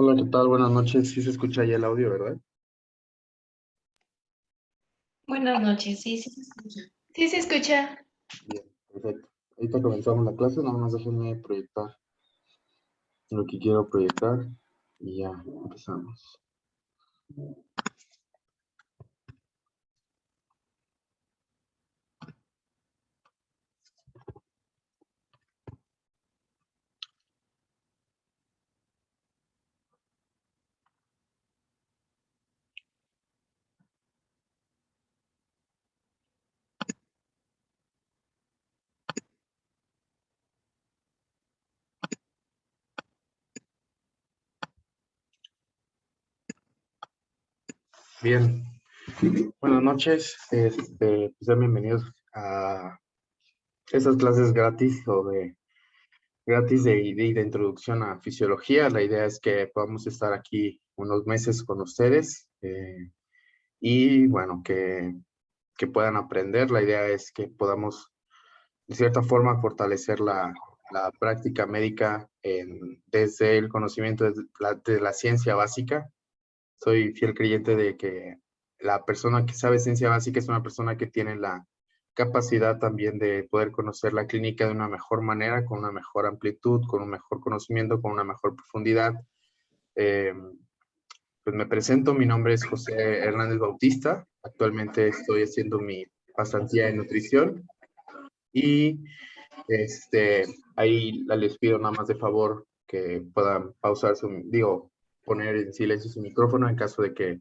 Hola, ¿qué tal? Buenas noches. Sí se escucha ya el audio, ¿verdad? Buenas noches, sí, sí se escucha. Sí se escucha. Bien, perfecto. Ahorita comenzamos la clase, nada más déjenme proyectar lo que quiero proyectar y ya empezamos. Bien, buenas noches. Pues sean bienvenidos a estas clases gratis de introducción a fisiología. La idea es que podamos estar aquí unos meses con ustedes y bueno, que puedan aprender. La idea es que podamos de cierta forma fortalecer la práctica médica desde el conocimiento de la ciencia básica. Soy fiel creyente de que la persona que sabe ciencia básica es una persona que tiene la capacidad también de poder conocer la clínica de una mejor manera, con una mejor amplitud, con un mejor conocimiento, con una mejor profundidad. Eh, pues me presento, mi nombre es José Hernández Bautista. Actualmente estoy haciendo mi pasantía en nutrición y ahí les pido nada más de favor que puedan pausar poner en silencio su micrófono en caso de que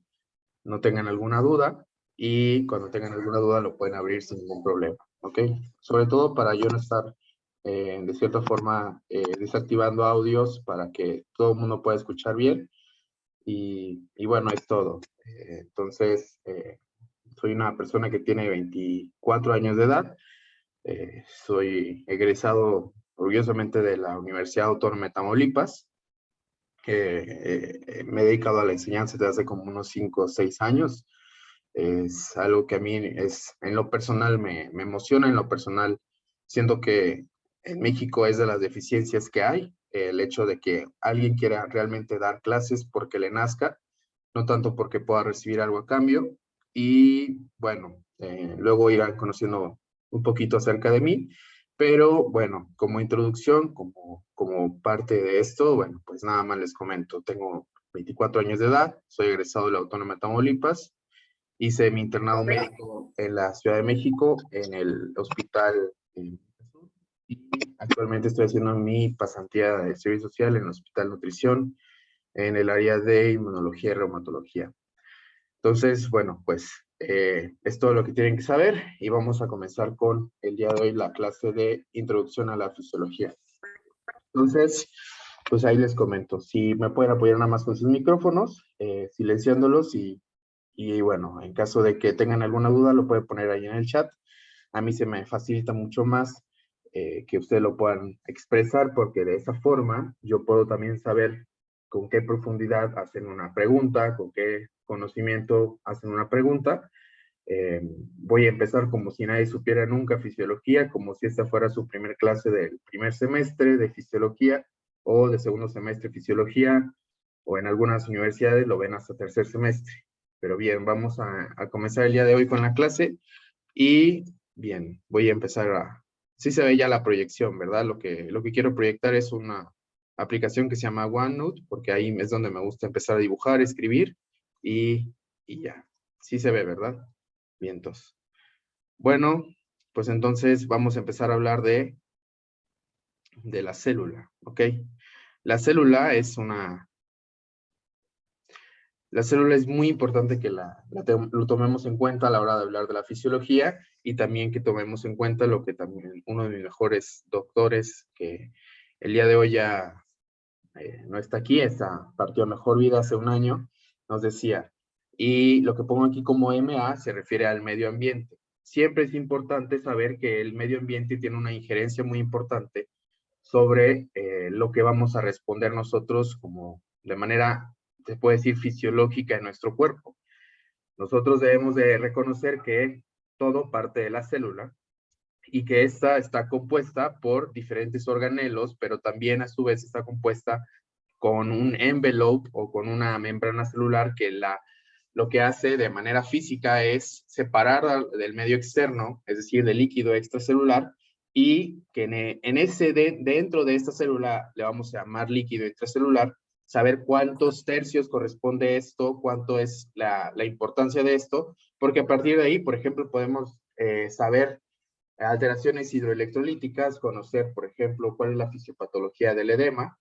no tengan alguna duda, y cuando tengan alguna duda lo pueden abrir sin ningún problema, ¿ok? Sobre todo para yo no estar de cierta forma desactivando audios para que todo el mundo pueda escuchar bien, y bueno, es todo. Soy una persona que tiene 24 años de edad. Soy egresado orgullosamente de la Universidad Autónoma de Tamaulipas, que me he dedicado a la enseñanza desde hace como unos 5 o 6 años. Es algo que a mí en lo personal me emociona, en lo personal siento que en México es de las deficiencias que hay, el hecho de que alguien quiera realmente dar clases porque le nazca, no tanto porque pueda recibir algo a cambio. Y bueno, luego irán conociendo un poquito acerca de mí, pero bueno, como introducción, como parte de esto, bueno, pues nada más les comento, tengo 24 años de edad, soy egresado de la Autónoma de Tamaulipas, hice mi internado médico en la Ciudad de México, en el hospital, y actualmente estoy haciendo mi pasantía de servicio social en el Hospital Nutrición, en el área de inmunología y reumatología. Entonces, bueno, pues es todo lo que tienen que saber y vamos a comenzar con el día de hoy la clase de introducción a la fisiología. Entonces, pues ahí les comento, si me pueden apoyar nada más con sus micrófonos, silenciándolos, y bueno, en caso de que tengan alguna duda lo pueden poner ahí en el chat. A mí se me facilita mucho más que ustedes lo puedan expresar, porque de esa forma yo puedo también saber con qué profundidad hacen una pregunta, con qué conocimiento hacen una pregunta. Voy a empezar como si nadie supiera nunca fisiología, como si esta fuera su primer clase del primer semestre de fisiología o de segundo semestre de fisiología, o en algunas universidades lo ven hasta tercer semestre. Pero bien, vamos a comenzar el día de hoy con la clase. Y bien, voy a empezar Sí se ve ya la proyección, ¿verdad? Lo que quiero proyectar es una aplicación que se llama OneNote, porque ahí es donde me gusta empezar a dibujar, escribir, y ya. Sí se ve, ¿verdad? Vientos. Bueno, pues entonces vamos a empezar a hablar de la célula, ¿ok? La célula es una... La célula es muy importante que lo tomemos en cuenta a la hora de hablar de la fisiología, y también que tomemos en cuenta lo que también uno de mis mejores doctores, que el día de hoy ya no está aquí, partió a mejor vida hace un año, nos decía, y lo que pongo aquí como MA se refiere al medio ambiente. Siempre es importante saber que el medio ambiente tiene una injerencia muy importante sobre lo que vamos a responder nosotros como de manera, se puede decir, fisiológica en nuestro cuerpo. Nosotros debemos de reconocer que todo parte de la célula y que esta está compuesta por diferentes organelos, pero también a su vez está compuesta con un envelope o con una membrana celular que lo que hace de manera física es separar del medio externo, es decir, del líquido extracelular, y que dentro de esta célula le vamos a llamar líquido intracelular, saber cuántos tercios corresponde esto, cuánto es la importancia de esto, porque a partir de ahí, por ejemplo, podemos saber alteraciones hidroelectrolíticas, conocer, por ejemplo, cuál es la fisiopatología del edema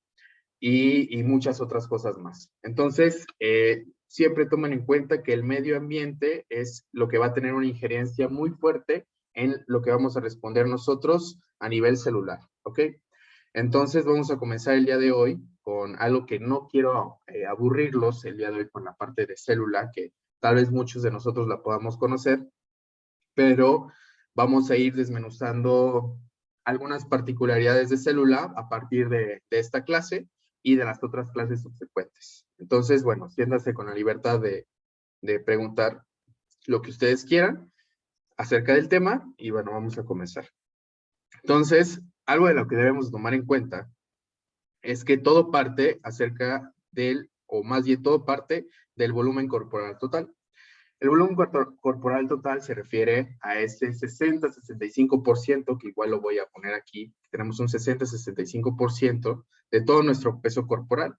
y muchas otras cosas más. Entonces, siempre tomen en cuenta que el medio ambiente es lo que va a tener una injerencia muy fuerte en lo que vamos a responder nosotros a nivel celular, ¿ok? Entonces, vamos a comenzar el día de hoy con algo que no quiero aburrirlos el día de hoy con la parte de célula, que tal vez muchos de nosotros la podamos conocer, pero vamos a ir desmenuzando algunas particularidades de célula a partir de esta clase y de las otras clases subsecuentes. Entonces, bueno, siéntanse con la libertad de preguntar lo que ustedes quieran acerca del tema y bueno, vamos a comenzar. Entonces, algo de lo que debemos tomar en cuenta es que todo parte acerca del, o más bien todo parte del volumen corporal total. El volumen corporal total se refiere a ese 60-65%, que igual lo voy a poner aquí. Tenemos un 60-65% de todo nuestro peso corporal.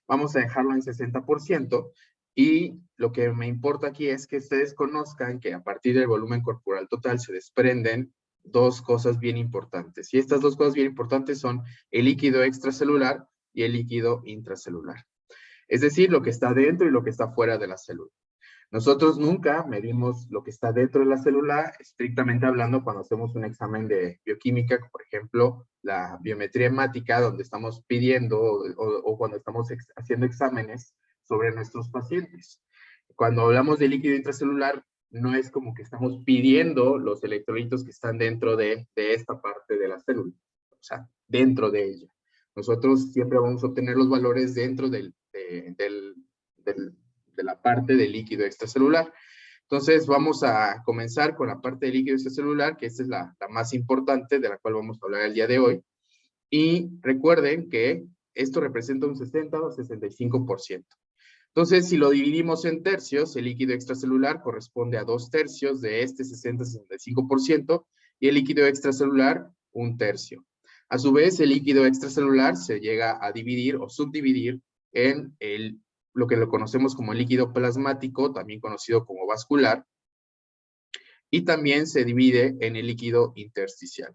Vamos a dejarlo en 60%. Y lo que me importa aquí es que ustedes conozcan que a partir del volumen corporal total se desprenden dos cosas bien importantes. Y estas dos cosas bien importantes son el líquido extracelular y el líquido intracelular. Es decir, lo que está dentro y lo que está fuera de la célula. Nosotros nunca medimos lo que está dentro de la célula, estrictamente hablando, cuando hacemos un examen de bioquímica, por ejemplo, la biometría hemática, donde estamos pidiendo o cuando estamos haciendo exámenes sobre nuestros pacientes. Cuando hablamos de líquido intracelular, no es como que estamos pidiendo los electrolitos que están dentro de esta parte de la célula, o sea, dentro de ella. Nosotros siempre vamos a obtener los valores dentro de la parte del líquido extracelular. Entonces vamos a comenzar con la parte del líquido extracelular, que esta es la más importante, de la cual vamos a hablar el día de hoy. Y recuerden que esto representa un 60 o 65%. Entonces, si lo dividimos en tercios, el líquido extracelular corresponde a 2/3 de este 60-65% y el líquido extracelular 1/3. A su vez, el líquido extracelular se llega a dividir o subdividir en lo que lo conocemos como líquido plasmático, también conocido como vascular, y también se divide en el líquido intersticial.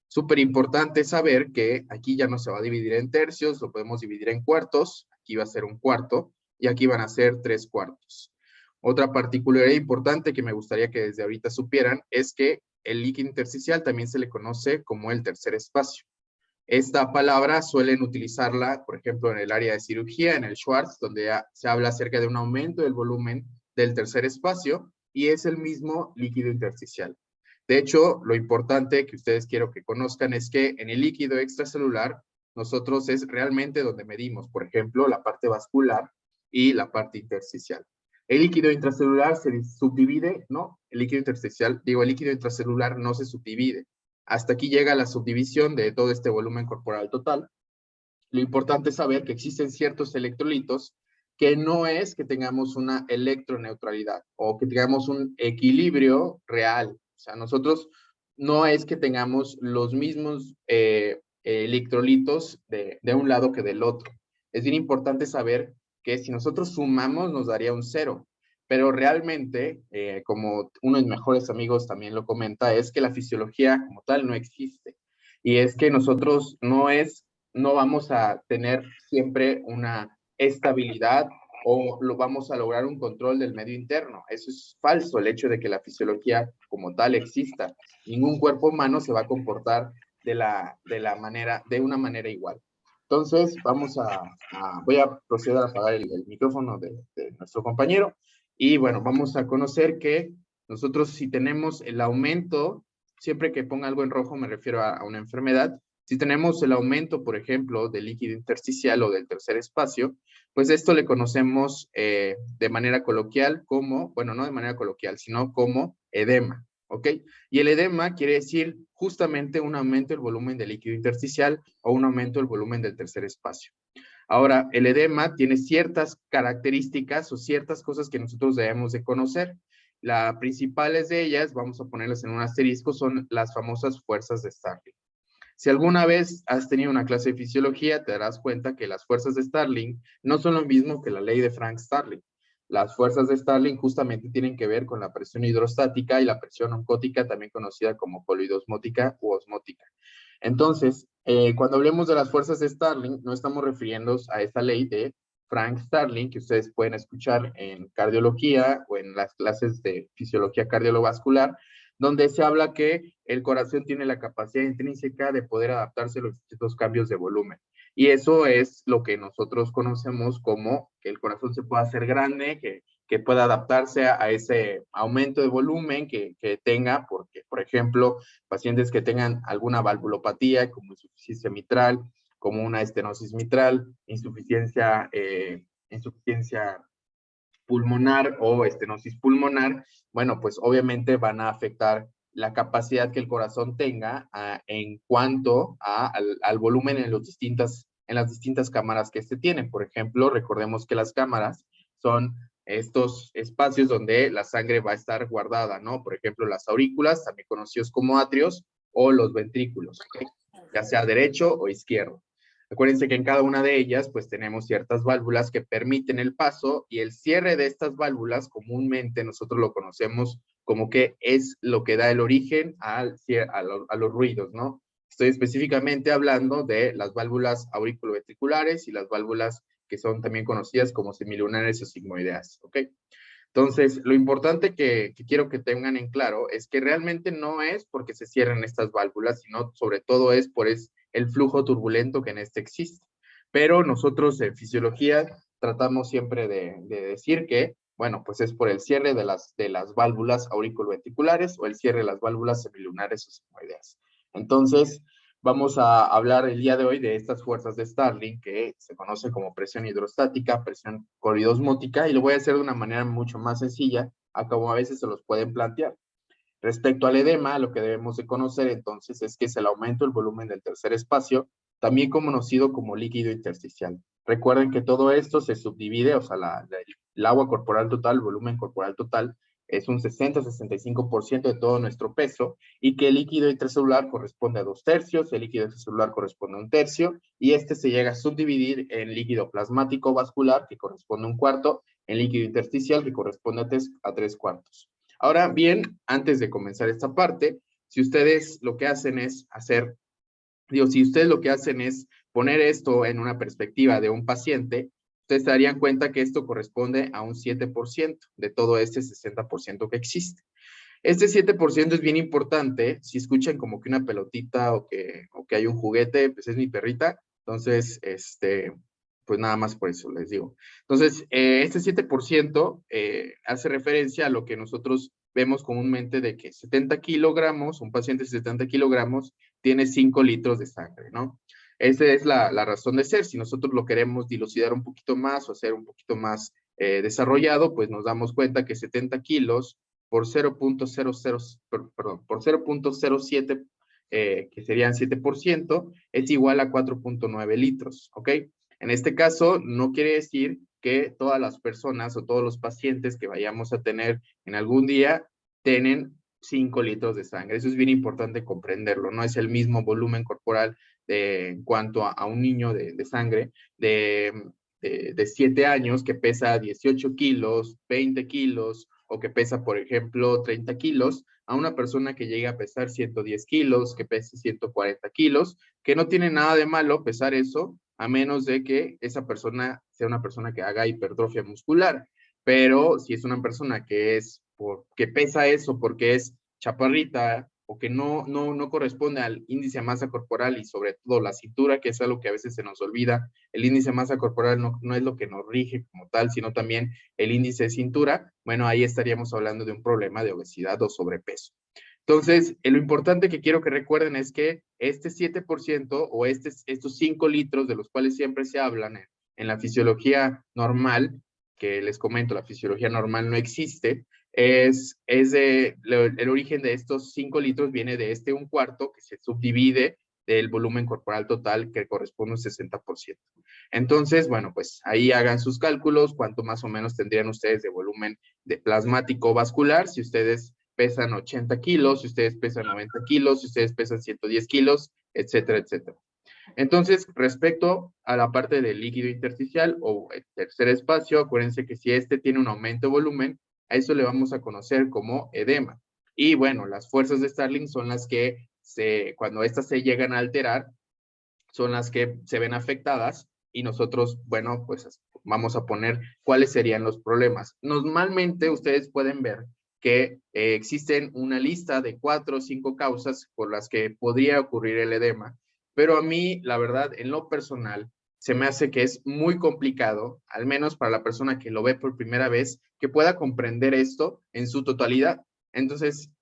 Súper importante saber que aquí ya no se va a dividir en tercios, lo podemos dividir en cuartos, aquí va a ser 1/4 y aquí van a ser 3/4. Otra particularidad importante que me gustaría que desde ahorita supieran es que el líquido intersticial también se le conoce como el tercer espacio. Esta palabra suelen utilizarla, por ejemplo, en el área de cirugía, en el Schwartz, donde se habla acerca de un aumento del volumen del tercer espacio y es el mismo líquido intersticial. De hecho, lo importante que ustedes quiero que conozcan es que en el líquido extracelular, nosotros es realmente donde medimos, por ejemplo, la parte vascular y la parte intersticial. El líquido intracelular se subdivide, ¿no? El líquido intersticial, digo, el líquido intracelular no se subdivide. Hasta aquí llega la subdivisión de todo este volumen corporal total. Lo importante es saber que existen ciertos electrolitos que no es que tengamos una electroneutralidad o que tengamos un equilibrio real. O sea, nosotros no es que tengamos los mismos electrolitos de un lado que del otro. Es bien importante saber que si nosotros sumamos nos daría un 0. Pero realmente, como uno de mis mejores amigos también lo comenta, es que la fisiología como tal no existe. Y es que nosotros no vamos a tener siempre una estabilidad o lo vamos a lograr un control del medio interno. Eso es falso, el hecho de que la fisiología como tal exista. Ningún cuerpo humano se va a comportar de una manera igual. Entonces, voy a proceder a apagar el micrófono de nuestro compañero. Y bueno, vamos a conocer que nosotros si tenemos el aumento, siempre que ponga algo en rojo me refiero a una enfermedad, si tenemos el aumento, por ejemplo, del líquido intersticial o del tercer espacio, pues esto le conocemos de manera coloquial como, bueno, no de manera coloquial, sino como edema, ¿ok? Y el edema quiere decir justamente un aumento del volumen del líquido intersticial o un aumento del volumen del tercer espacio. Ahora, el edema tiene ciertas características o ciertas cosas que nosotros debemos de conocer. Las principales de ellas, vamos a ponerlas en un asterisco, son las famosas fuerzas de Starling. Si alguna vez has tenido una clase de fisiología, te darás cuenta que las fuerzas de Starling no son lo mismo que la ley de Frank-Starling. Las fuerzas de Starling justamente tienen que ver con la presión hidrostática y la presión oncótica, también conocida como coloidosmótica u osmótica. Entonces, cuando hablemos de las fuerzas de Starling, no estamos refiriéndonos a esta ley de Frank-Starling que ustedes pueden escuchar en cardiología o en las clases de fisiología cardiovascular, donde se habla que el corazón tiene la capacidad intrínseca de poder adaptarse a los distintos cambios de volumen. Y eso es lo que nosotros conocemos como que el corazón se pueda hacer grande, que pueda adaptarse a ese aumento de volumen que tenga, porque, por ejemplo, pacientes que tengan alguna valvulopatía, como insuficiencia mitral, como una estenosis mitral, insuficiencia pulmonar o estenosis pulmonar, bueno, pues obviamente van a afectar la capacidad que el corazón tenga en cuanto al volumen en las distintas cámaras que tiene. Por ejemplo, recordemos que las cámaras son estos espacios donde la sangre va a estar guardada, ¿no? Por ejemplo, las aurículas, también conocidos como atrios, o los ventrículos, ¿okay? Ya sea derecho o izquierdo. Acuérdense que en cada una de ellas, pues tenemos ciertas válvulas que permiten el paso y el cierre de estas válvulas, comúnmente nosotros lo conocemos como que es lo que da el origen a los ruidos, ¿no? Estoy específicamente hablando de las válvulas auriculoventriculares y las válvulas que son también conocidas como semilunares o sigmoideas, ¿ok? Entonces, lo importante que quiero que tengan en claro es que realmente no es porque se cierren estas válvulas, sino sobre todo es por el flujo turbulento que en este existe. Pero nosotros en fisiología tratamos siempre de decir que, bueno, pues es por el cierre de las válvulas auriculoventriculares o el cierre de las válvulas semilunares o sigmoideas. Entonces, vamos a hablar el día de hoy de estas fuerzas de Starling que se conoce como presión hidrostática, presión coloidosmótica, y lo voy a hacer de una manera mucho más sencilla a como a veces se los pueden plantear. Respecto al edema, lo que debemos de conocer entonces es que es el aumento del volumen del tercer espacio, también conocido como líquido intersticial. Recuerden que todo esto se subdivide, o sea, el agua corporal total, el volumen corporal total, es un 60-65% de todo nuestro peso, y que el líquido intracelular corresponde a 2/3, el líquido extracelular corresponde a 1/3, y este se llega a subdividir en líquido plasmático vascular, que corresponde a 1/4, en líquido intersticial, que corresponde a 3/4. Ahora bien, antes de comenzar esta parte, si ustedes lo que hacen es si ustedes lo que hacen es poner esto en una perspectiva de un paciente, ustedes se darían cuenta que esto corresponde a un 7% de todo este 60% que existe. Este 7% es bien importante. Si escuchan como que una pelotita o que hay un juguete, pues es mi perrita. Entonces, pues nada más por eso les digo. Entonces, este 7% hace referencia a lo que nosotros vemos comúnmente de que 70 kilogramos, un paciente de 70 kilogramos tiene 5 litros de sangre, ¿no? Esa es la razón de ser. Si nosotros lo queremos dilucidar un poquito más o hacer un poquito más desarrollado, pues nos damos cuenta que 70 kilos por 0.07, que serían 7%, es igual a 4.9 litros, ¿ok? En este caso, no quiere decir que todas las personas o todos los pacientes que vayamos a tener en algún día tienen 5 litros de sangre. Eso es bien importante comprenderlo. No es el mismo volumen corporal en cuanto a un niño de sangre de 7 años que pesa 18 kilos, 20 kilos, o que pesa, por ejemplo, 30 kilos, a una persona que llega a pesar 110 kilos, que pese 140 kilos, que no tiene nada de malo pesar eso, a menos de que esa persona sea una persona que haga hipertrofia muscular. Pero si es una persona que pesa eso porque es chaparrita o que no corresponde al índice de masa corporal y sobre todo la cintura, que es algo que a veces se nos olvida, el índice de masa corporal no es lo que nos rige como tal, sino también el índice de cintura, bueno, ahí estaríamos hablando de un problema de obesidad o sobrepeso. Entonces, lo importante que quiero que recuerden es que este 7% o estos 5 litros de los cuales siempre se hablan en la fisiología normal, que les comento, la fisiología normal no existe, el origen de estos 5 litros viene de 1/4 que se subdivide del volumen corporal total, que corresponde a un 60%. Entonces, bueno, pues ahí hagan sus cálculos, cuánto más o menos tendrían ustedes de volumen de plasmático vascular, si ustedes pesan 80 kilos, si ustedes pesan 90 kilos, si ustedes pesan 110 kilos, etcétera, etcétera. Entonces, respecto a la parte del líquido intersticial o el tercer espacio, acuérdense que si este tiene un aumento de volumen, a eso le vamos a conocer como edema. Y bueno, las fuerzas de Starling son las que, cuando estas se llegan a alterar, son las que se ven afectadas y nosotros, bueno, pues vamos a poner cuáles serían los problemas. Normalmente ustedes pueden ver que existen una lista de 4 o 5 causas por las que podría ocurrir el edema, pero a mí, la verdad, en lo personal, se me hace que es muy complicado, al menos para la persona que lo ve por primera vez, que pueda comprender esto en su totalidad. Entonces,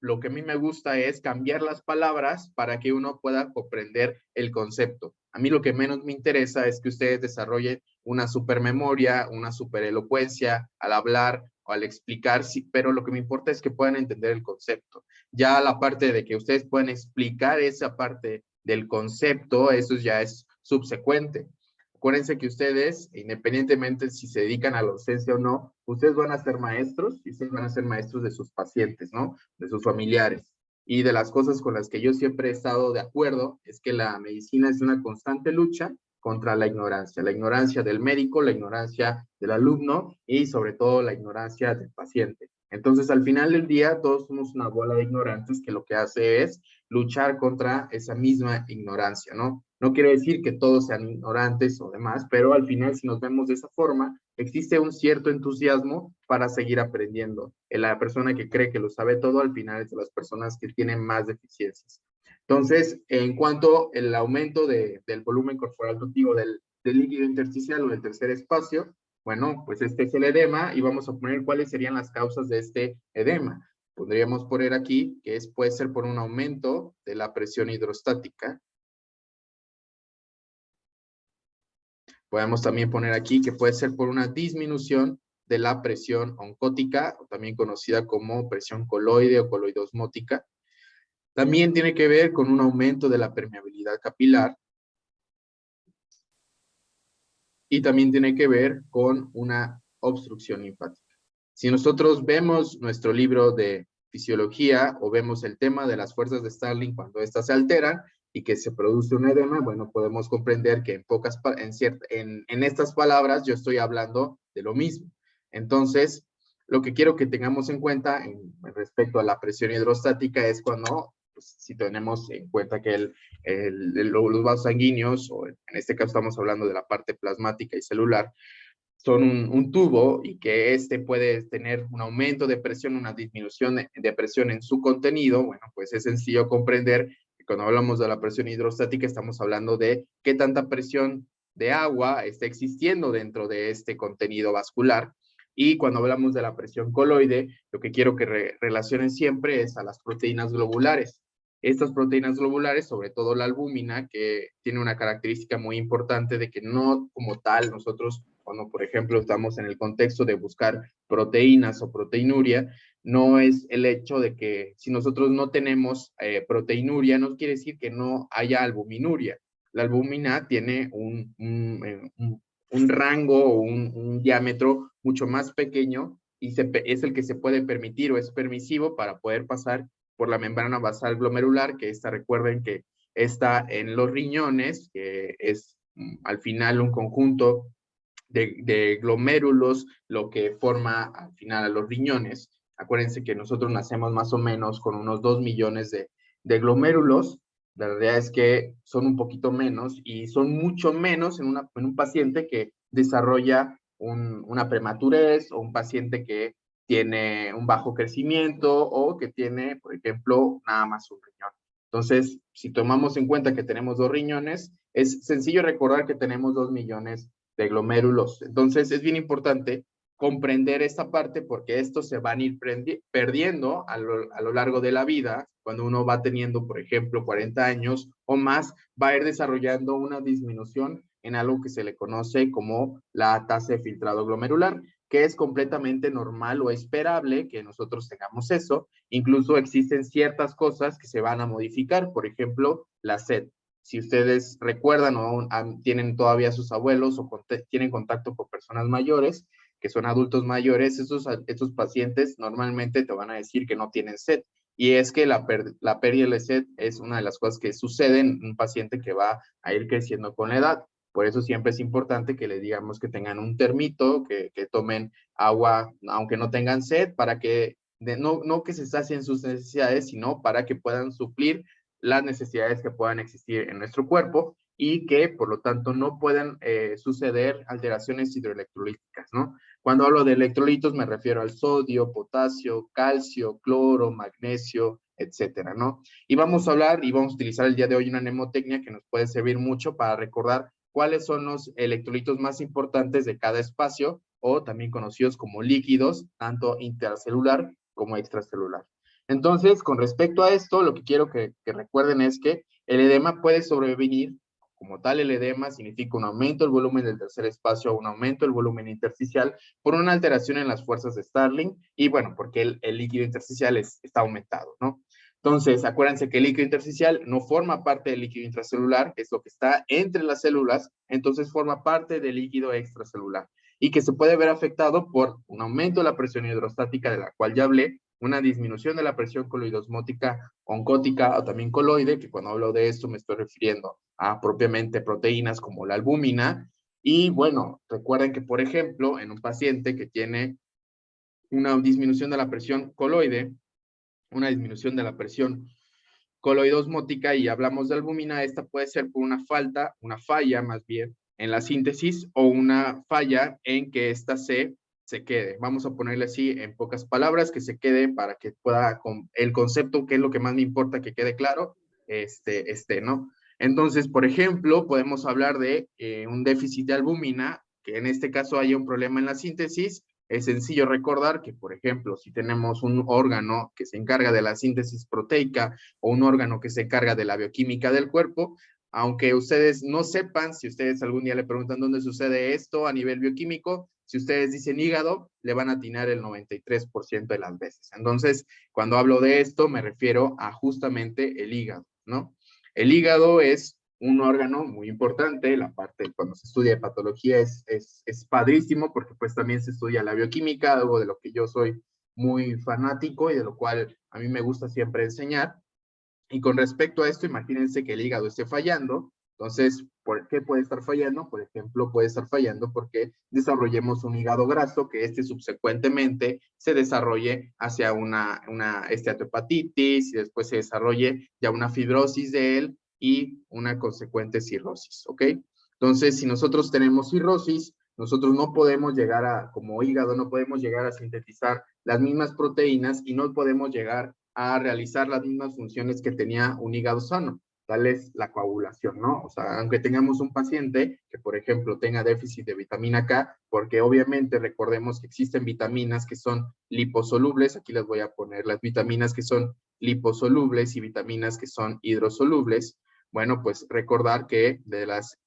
lo que a mí me gusta es cambiar las palabras para que uno pueda comprender el concepto. A mí lo que menos me interesa es que ustedes desarrollen una supermemoria, una superelocuencia al hablar o al explicar, sí, pero lo que me importa es que puedan entender el concepto. Ya la parte de que ustedes puedan explicar esa parte del concepto, eso ya es subsecuente. Acuérdense que ustedes, independientemente si se dedican a la docencia o no, ustedes van a ser maestros y ustedes van a ser maestros de sus pacientes, ¿no? De sus familiares. Y de las cosas con las que yo siempre he estado de acuerdo es que la medicina es una constante lucha contra la ignorancia del médico, la ignorancia del alumno y sobre todo la ignorancia del paciente. Entonces, al final del día, todos somos una bola de ignorantes que lo que hace es luchar contra esa misma ignorancia, ¿no? No quiere decir que todos sean ignorantes o demás, pero al final, si nos vemos de esa forma, existe un cierto entusiasmo para seguir aprendiendo. La persona que cree que lo sabe todo, al final es de las personas que tienen más deficiencias. Entonces, en cuanto al aumento del volumen corporal totivo del líquido intersticial o del tercer espacio, bueno, pues este es el edema y vamos a poner cuáles serían las causas de este edema. Podríamos poner aquí que puede ser por un aumento de la presión hidrostática. Podemos también poner aquí que puede ser por una disminución de la presión oncótica, o también conocida como presión coloide o coloidosmótica. También tiene que ver con un aumento de la permeabilidad capilar. Y también tiene que ver con una obstrucción linfática. Si nosotros vemos nuestro libro de fisiología o vemos el tema de las fuerzas de Starling cuando éstas se alteran y que se produce un edema, bueno, podemos comprender que en estas palabras yo estoy hablando de lo mismo. Entonces, lo que quiero que tengamos en cuenta respecto a la presión hidrostática es cuando, pues, si tenemos en cuenta que los vasos sanguíneos, o en este caso estamos hablando de la parte plasmática y celular, son un tubo y que puede tener un aumento de presión, una disminución de presión en su contenido. Bueno, pues es sencillo comprender que cuando hablamos de la presión hidrostática estamos hablando de qué tanta presión de agua está existiendo dentro de este contenido vascular. Y cuando hablamos de la presión coloide, lo que quiero que relacionen siempre es a las proteínas globulares. Estas proteínas globulares, sobre todo la albúmina, que tiene una característica muy importante de que no como tal nosotros, cuando por ejemplo estamos en el contexto de buscar proteínas o proteinuria, no es el hecho de que si nosotros no tenemos proteinuria, no quiere decir que no haya albuminuria. La albúmina tiene un rango o un diámetro mucho más pequeño y es el que se puede permitir o es permisivo para poder pasar por la membrana basal glomerular, que recuerden que está en los riñones, que es al final un conjunto de glomérulos, lo que forma al final a los riñones. Acuérdense que nosotros nacemos más o menos con unos 2 millones de glomérulos. La realidad es que son un poquito menos y son mucho menos en un paciente que desarrolla una prematurez o un paciente que tiene un bajo crecimiento o que tiene, por ejemplo, nada más un riñón. Entonces, si tomamos en cuenta que tenemos 2 riñones, es sencillo recordar que tenemos 2 millones de glomérulos. Entonces, es bien importante comprender esta parte porque estos se van a ir perdiendo a lo largo de la vida. Cuando uno va teniendo, por ejemplo, 40 años o más, va a ir desarrollando una disminución en algo que se le conoce como la tasa de filtrado glomerular, que es completamente normal o esperable que nosotros tengamos eso. Incluso existen ciertas cosas que se van a modificar, por ejemplo, la sed. Si ustedes recuerdan o tienen todavía a sus abuelos o tienen contacto con personas mayores, que son adultos mayores, estos pacientes normalmente te van a decir que no tienen sed. Y es que la pérdida de sed es una de las cosas que suceden en un paciente que va a ir creciendo con la edad. Por eso siempre es importante que le digamos que tengan un termito, que tomen agua, aunque no tengan sed, para que no que se sacien sus necesidades, sino para que puedan suplir las necesidades que puedan existir en nuestro cuerpo y que, por lo tanto, no pueden suceder alteraciones hidroelectrolíticas, ¿no? Cuando hablo de electrolitos me refiero al sodio, potasio, calcio, cloro, magnesio, etcétera, ¿no? Y vamos a hablar y vamos a utilizar el día de hoy una mnemotecnia que nos puede servir mucho para recordar cuáles son los electrolitos más importantes de cada espacio o también conocidos como líquidos, tanto intracelular como extracelular. Entonces, con respecto a esto, lo que quiero que recuerden es que el edema puede sobrevenir. Como tal, el edema significa un aumento del volumen del tercer espacio o un aumento del volumen intersticial por una alteración en las fuerzas de Starling y bueno, porque el líquido intersticial está aumentado, ¿no? Entonces, acuérdense que el líquido intersticial no forma parte del líquido intracelular, que es lo que está entre las células, entonces forma parte del líquido extracelular y que se puede ver afectado por un aumento de la presión hidrostática de la cual ya hablé, una disminución de la presión coloidosmótica oncótica o también coloide, que cuando hablo de esto me estoy refiriendo a propiamente proteínas como la albúmina. Y bueno, recuerden que, por ejemplo, en un paciente que tiene una disminución de la presión coloide, una disminución de la presión coloidosmótica y hablamos de albúmina, esta puede ser por una falla más bien en la síntesis o una falla en que esta se quede. Vamos a ponerle así en pocas palabras, que se quede para que pueda, con el concepto, que es lo que más me importa que quede claro, ¿no? Entonces, por ejemplo, podemos hablar de un déficit de albúmina, que en este caso haya un problema en la síntesis. Es sencillo recordar que, por ejemplo, si tenemos un órgano que se encarga de la síntesis proteica o un órgano que se encarga de la bioquímica del cuerpo, aunque ustedes no sepan, si ustedes algún día le preguntan dónde sucede esto a nivel bioquímico, si ustedes dicen hígado, le van a atinar el 93% de las veces. Entonces, cuando hablo de esto, me refiero a justamente el hígado, ¿no? El hígado es un órgano muy importante, la parte cuando se estudia patología es padrísimo porque pues también se estudia la bioquímica, algo de lo que yo soy muy fanático y de lo cual a mí me gusta siempre enseñar. Y con respecto a esto, imagínense que el hígado esté fallando. Entonces, ¿por qué puede estar fallando? Por ejemplo, puede estar fallando porque desarrollemos un hígado graso que subsecuentemente se desarrolle hacia una esteatohepatitis y después se desarrolle ya una fibrosis de él y una consecuente cirrosis, ¿ok? Entonces, si nosotros tenemos cirrosis, nosotros no podemos llegar como hígado, no podemos llegar a sintetizar las mismas proteínas y no podemos llegar a realizar las mismas funciones que tenía un hígado sano, tal es la coagulación, ¿no? O sea, aunque tengamos un paciente que, por ejemplo, tenga déficit de vitamina K, porque obviamente recordemos que existen vitaminas que son liposolubles, aquí les voy a poner las vitaminas que son liposolubles y vitaminas que son hidrosolubles. Bueno, pues recordar que de las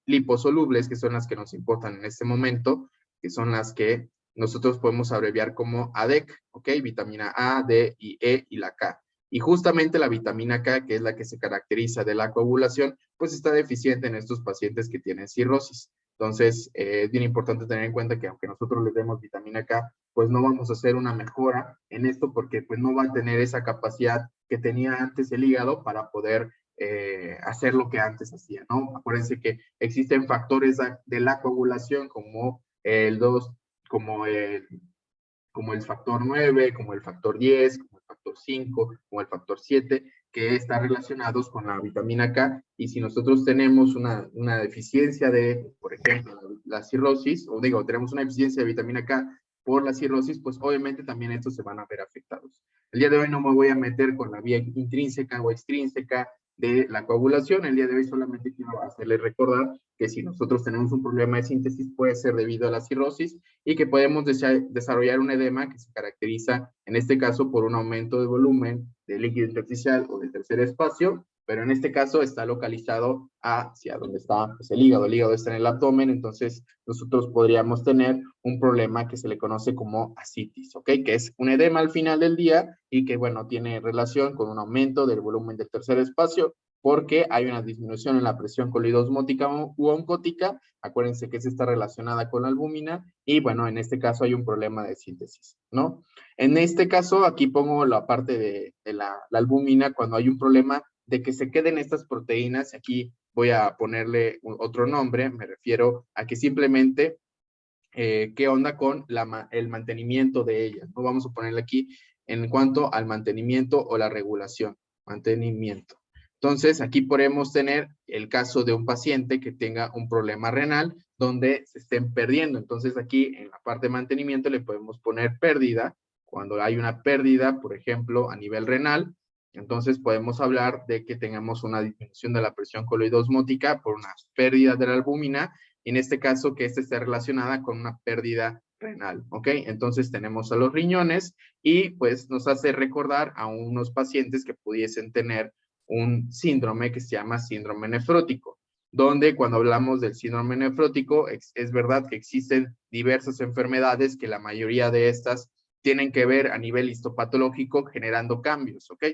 liposolubles, que son las que nos importan en este momento, que son las que nosotros podemos abreviar como ADEC, ¿ok? Vitamina A, D y E y la K. Y justamente la vitamina K, que es la que se caracteriza de la coagulación, pues está deficiente en estos pacientes que tienen cirrosis. Entonces, es bien importante tener en cuenta que aunque nosotros les demos vitamina K, pues no vamos a hacer una mejora en esto porque pues no va a tener esa capacidad que tenía antes el hígado para poder hacer lo que antes hacía, ¿no? Acuérdense que existen factores de la coagulación como el 2, como el factor 9, como el factor 10, como el factor 5, como el factor 7, que están relacionados con la vitamina K. Y si nosotros tenemos una deficiencia de, por ejemplo, la cirrosis, o digo, tenemos una deficiencia de vitamina K por la cirrosis, pues obviamente también estos se van a ver afectados. El día de hoy no me voy a meter con la vía intrínseca o extrínseca de la coagulación. El día de hoy solamente quiero hacerles recordar que si nosotros tenemos un problema de síntesis puede ser debido a la cirrosis y que podemos desarrollar un edema que se caracteriza en este caso por un aumento de volumen de líquido intersticial o de tercer espacio, pero en este caso está localizado hacia donde está pues, el hígado está en el abdomen, entonces nosotros podríamos tener un problema que se le conoce como ascitis, ¿ok? Que es un edema al final del día y que, bueno, tiene relación con un aumento del volumen del tercer espacio porque hay una disminución en la presión coloidosmótica u oncótica. Acuérdense que esa está relacionada con la albúmina y bueno, en este caso hay un problema de síntesis, ¿no? En este caso, aquí pongo la parte de la albúmina cuando hay un problema de que se queden estas proteínas. Aquí voy a ponerle otro nombre, me refiero a que simplemente qué onda con el mantenimiento de ellas, ¿no? Vamos a ponerle aquí en cuanto al mantenimiento o la regulación, mantenimiento. Entonces, aquí podemos tener el caso de un paciente que tenga un problema renal donde se estén perdiendo. Entonces, aquí en la parte de mantenimiento le podemos poner pérdida. Cuando hay una pérdida, por ejemplo, a nivel renal, entonces podemos hablar de que tengamos una disminución de la presión coloidosmótica por una pérdida de la albúmina, y en este caso que esta esté relacionada con una pérdida renal, ¿ok? Entonces tenemos a los riñones y pues nos hace recordar a unos pacientes que pudiesen tener un síndrome que se llama síndrome nefrótico, donde cuando hablamos del síndrome nefrótico es verdad que existen diversas enfermedades que la mayoría de estas tienen que ver a nivel histopatológico generando cambios, ¿ok?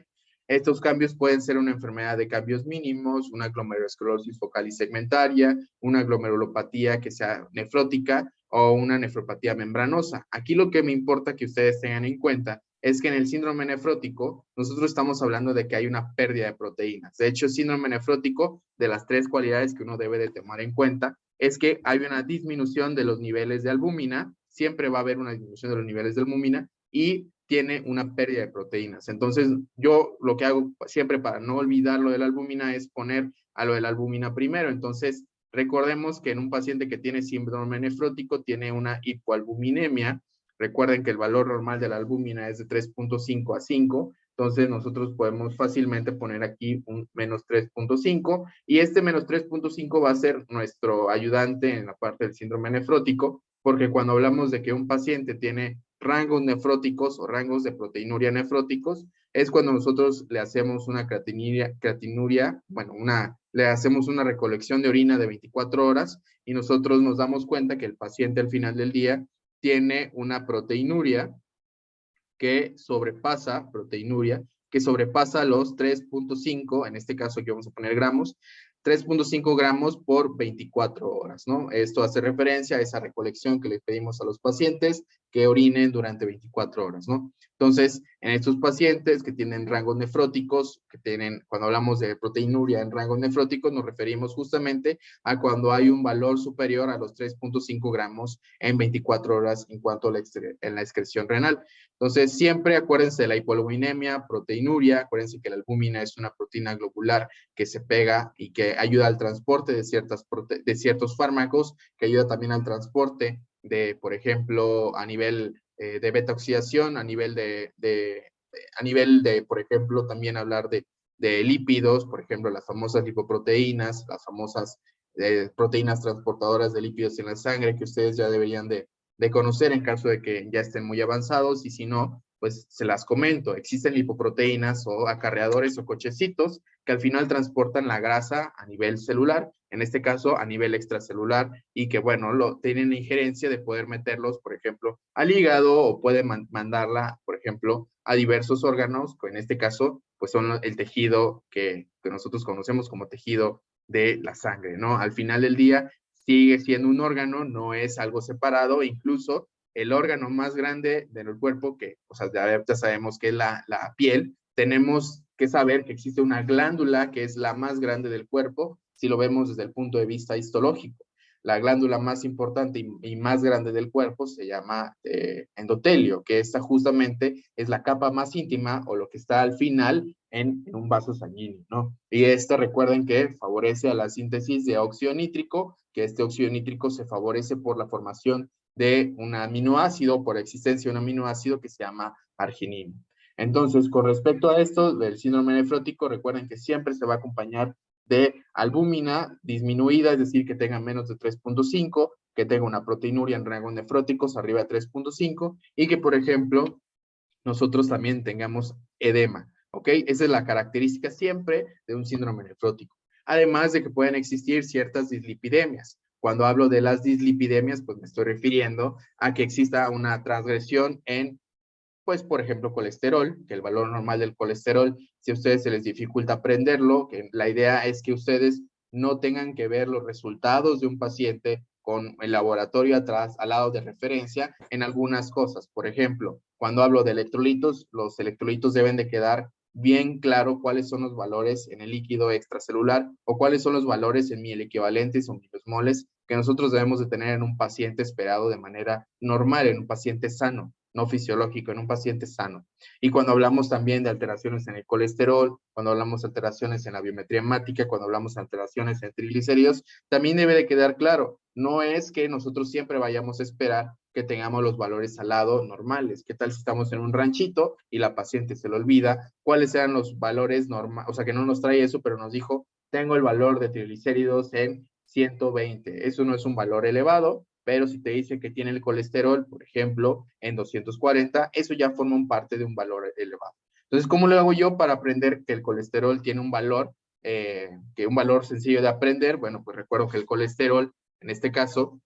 Estos cambios pueden ser una enfermedad de cambios mínimos, una glomerulosclerosis focal y segmentaria, una glomerulopatía que sea nefrótica o una nefropatía membranosa. Aquí lo que me importa que ustedes tengan en cuenta es que en el síndrome nefrótico nosotros estamos hablando de que hay una pérdida de proteínas. De hecho, el síndrome nefrótico, de las 3 cualidades que uno debe de tomar en cuenta, es que hay una disminución de los niveles de albúmina, siempre va a haber una disminución de los niveles de albúmina y tiene una pérdida de proteínas. Entonces, yo lo que hago siempre para no olvidar lo de la albúmina es poner a lo de la albúmina primero. Entonces, recordemos que en un paciente que tiene síndrome nefrótico tiene una hipoalbuminemia. Recuerden que el valor normal de la albúmina es de 3.5 a 5. Entonces, nosotros podemos fácilmente poner aquí un menos 3.5 y este menos 3.5 va a ser nuestro ayudante en la parte del síndrome nefrótico, porque cuando hablamos de que un paciente tiene rangos nefróticos o rangos de proteinuria nefróticos, es cuando nosotros le hacemos una creatinuria, bueno, le hacemos una recolección de orina de 24 horas y nosotros nos damos cuenta que el paciente al final del día tiene una proteinuria que sobrepasa, los 3.5, en este caso aquí vamos a poner gramos, 3.5 gramos por 24 horas, ¿no? Esto hace referencia a esa recolección que le pedimos a los pacientes que orinen durante 24 horas, ¿no? Entonces, en estos pacientes que tienen rangos nefróticos, cuando hablamos de proteinuria en rangos nefróticos, nos referimos justamente a cuando hay un valor superior a los 3.5 gramos en 24 horas en cuanto a la excreción renal. Entonces, siempre acuérdense de la hipoalbuminemia, proteinuria, acuérdense que la albúmina es una proteína globular que se pega y que ayuda al transporte de ciertos fármacos, que ayuda también al transporte de, por ejemplo, a nivel de beta oxidación, a nivel de, por ejemplo, también hablar de lípidos, por ejemplo, las famosas lipoproteínas, las famosas proteínas transportadoras de lípidos en la sangre, que ustedes ya deberían de conocer en caso de que ya estén muy avanzados, y si no, pues se las comento. Existen lipoproteínas o acarreadores o cochecitos que al final transportan la grasa a nivel celular, en este caso a nivel extracelular, y que bueno, tienen injerencia de poder meterlos, por ejemplo, al hígado, o pueden mandarla, por ejemplo, a diversos órganos, que en este caso, pues son el tejido que nosotros conocemos como tejido de la sangre, ¿no? Al final del día, sigue siendo un órgano, no es algo separado, incluso el órgano más grande del cuerpo, que o sea, ya sabemos que es la piel, tenemos que saber que existe una glándula que es la más grande del cuerpo, si lo vemos desde el punto de vista histológico. La glándula más importante y más grande del cuerpo se llama endotelio, que esta justamente es la capa más íntima o lo que está al final en un vaso sanguíneo, ¿no? Y esto recuerden que favorece a la síntesis de óxido nítrico, que este óxido nítrico se favorece por la formación de un aminoácido, por existencia de un aminoácido que se llama arginina. Entonces, con respecto a esto del síndrome nefrótico, recuerden que siempre se va a acompañar de albúmina disminuida, es decir, que tenga menos de 3.5, que tenga una proteinuria en rangos nefróticos arriba de 3.5 y que, por ejemplo, nosotros también tengamos edema, ¿ok? Esa es la característica siempre de un síndrome nefrótico. Además de que pueden existir ciertas dislipidemias. Cuando hablo de las dislipidemias, pues me estoy refiriendo a que exista una transgresión en pues, por ejemplo, colesterol, que el valor normal del colesterol, si a ustedes se les dificulta aprenderlo, que la idea es que ustedes no tengan que ver los resultados de un paciente con el laboratorio atrás, al lado de referencia, en algunas cosas. Por ejemplo, cuando hablo de electrolitos, los electrolitos deben de quedar bien claro cuáles son los valores en el líquido extracelular o cuáles son los valores en miel equivalentes o miliosmoles que nosotros debemos de tener en un paciente esperado de manera normal, en un paciente sano, no fisiológico, en un paciente sano. Y cuando hablamos también de alteraciones en el colesterol, cuando hablamos de alteraciones en la biometría hemática, cuando hablamos de alteraciones en triglicéridos, también debe de quedar claro, no es que nosotros siempre vayamos a esperar que tengamos los valores al lado normales. ¿Qué tal si estamos en un ranchito y la paciente se le olvida cuáles eran los valores normales? O sea, que no nos trae eso, pero nos dijo, tengo el valor de triglicéridos en 120. Eso no es un valor elevado, pero si te dice que tiene el colesterol, por ejemplo, en 240, eso ya forma parte de un valor elevado. Entonces, ¿cómo lo hago yo para aprender que el colesterol tiene un valor, que un valor sencillo de aprender? Bueno, pues recuerdo que el colesterol, en este caso,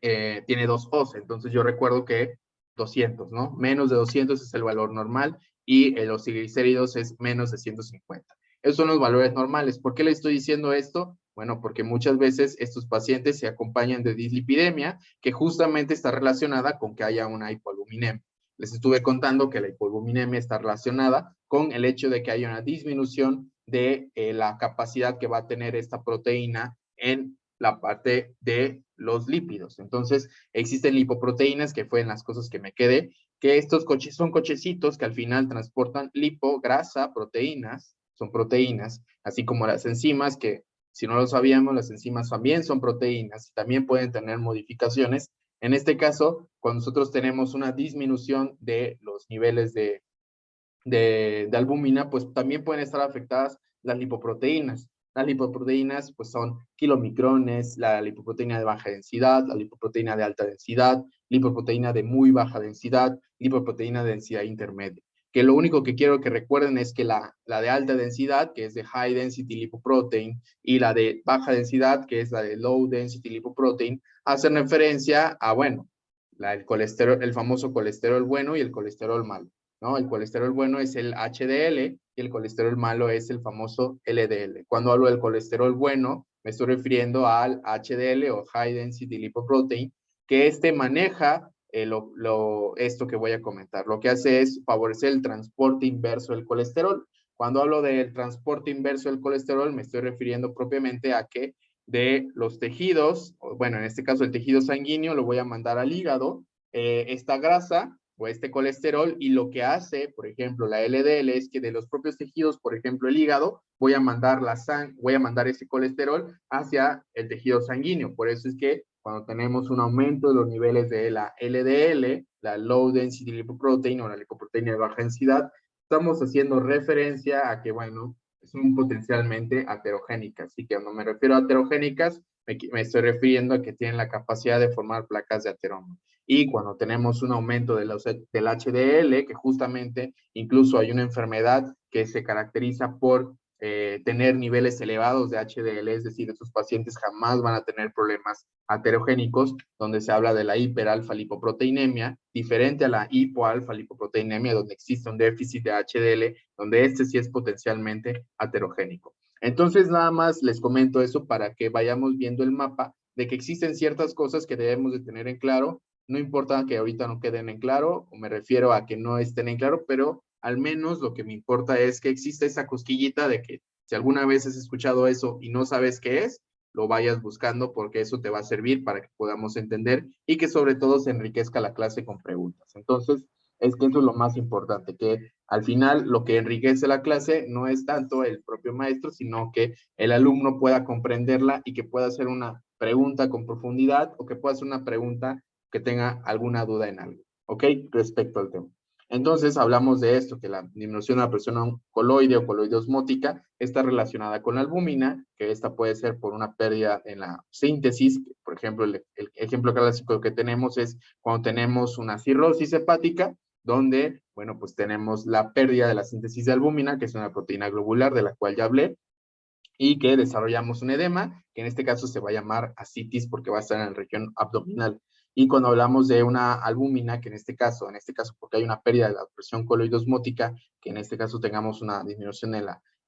tiene dos O's, entonces yo recuerdo que 200, ¿no? Menos de 200 es el valor normal y los triglicéridos es menos de 150. Esos son los valores normales. ¿Por qué le estoy diciendo esto? Bueno, porque muchas veces estos pacientes se acompañan de dislipidemia, que justamente está relacionada con que haya una hipoalbuminemia. Les estuve contando que la hipoalbuminemia está relacionada con el hecho de que haya una disminución de la capacidad que va a tener esta proteína en la parte de los lípidos. Entonces, existen lipoproteínas, que fue en las cosas que me quedé, que estos coches son cochecitos que al final transportan lipo, grasa, proteínas, son proteínas, así como las enzimas, que si no lo sabíamos, las enzimas también son proteínas y también pueden tener modificaciones. En este caso, cuando nosotros tenemos una disminución de los niveles de albúmina, pues también pueden estar afectadas las lipoproteínas. Las lipoproteínas pues son kilomicrones, la lipoproteína de baja densidad, la lipoproteína de alta densidad, lipoproteína de muy baja densidad, lipoproteína de densidad intermedia. Que lo único que quiero que recuerden es que la de alta densidad, que es de high density lipoprotein, y la de baja densidad, que es la de low density lipoprotein, hacen referencia a, bueno, el colesterol, el famoso colesterol bueno y el colesterol malo, ¿no? El colesterol bueno es el HDL y el colesterol malo es el famoso LDL. Cuando hablo del colesterol bueno, me estoy refiriendo al HDL o High Density Lipoprotein, que maneja esto que voy a comentar. Lo que hace es favorecer el transporte inverso del colesterol. Cuando hablo del transporte inverso del colesterol, me estoy refiriendo propiamente a que de los tejidos, bueno, en este caso el tejido sanguíneo, lo voy a mandar al hígado, esta grasa o este colesterol, y lo que hace, por ejemplo, la LDL es que de los propios tejidos, por ejemplo, el hígado, voy a mandar ese colesterol hacia el tejido sanguíneo. Por eso es que cuando tenemos un aumento de los niveles de la LDL, la Low Density Lipoprotein o la lipoproteína de baja densidad, estamos haciendo referencia a que, bueno, son potencialmente aterogénicas. Así que cuando me refiero a aterogénicas, me estoy refiriendo a que tienen la capacidad de formar placas de ateroma. Y cuando tenemos un aumento del HDL, que justamente incluso hay una enfermedad que se caracteriza por tener niveles elevados de HDL, es decir, esos pacientes jamás van a tener problemas aterogénicos, donde se habla de la hiperalfa-lipoproteinemia, diferente a la hipoalfa-lipoproteinemia, donde existe un déficit de HDL, donde sí es potencialmente aterogénico. Entonces, nada más les comento eso para que vayamos viendo el mapa de que existen ciertas cosas que debemos de tener en claro. No importa que ahorita no queden en claro, o me refiero a que no estén en claro, pero al menos lo que me importa es que existe esa cosquillita de que si alguna vez has escuchado eso y no sabes qué es, lo vayas buscando porque eso te va a servir para que podamos entender y que sobre todo se enriquezca la clase con preguntas. Entonces, es que eso es lo más importante, que al final lo que enriquece la clase no es tanto el propio maestro, sino que el alumno pueda comprenderla y que pueda hacer una pregunta con profundidad o que pueda hacer una pregunta que tenga alguna duda en algo, ¿ok? Respecto al tema. Entonces, hablamos de esto, que la disminución de la presión coloide o coloide osmótica está relacionada con la albúmina, que esta puede ser por una pérdida en la síntesis. Por ejemplo, el ejemplo clásico que tenemos es cuando tenemos una cirrosis hepática, donde, bueno, pues tenemos la pérdida de la síntesis de albúmina, que es una proteína globular de la cual ya hablé, y que desarrollamos un edema, que en este caso se va a llamar ascitis porque va a estar en la región abdominal. Y cuando hablamos de una albúmina, que en este caso porque hay una pérdida de la presión coloidosmótica, que en este caso tengamos una disminución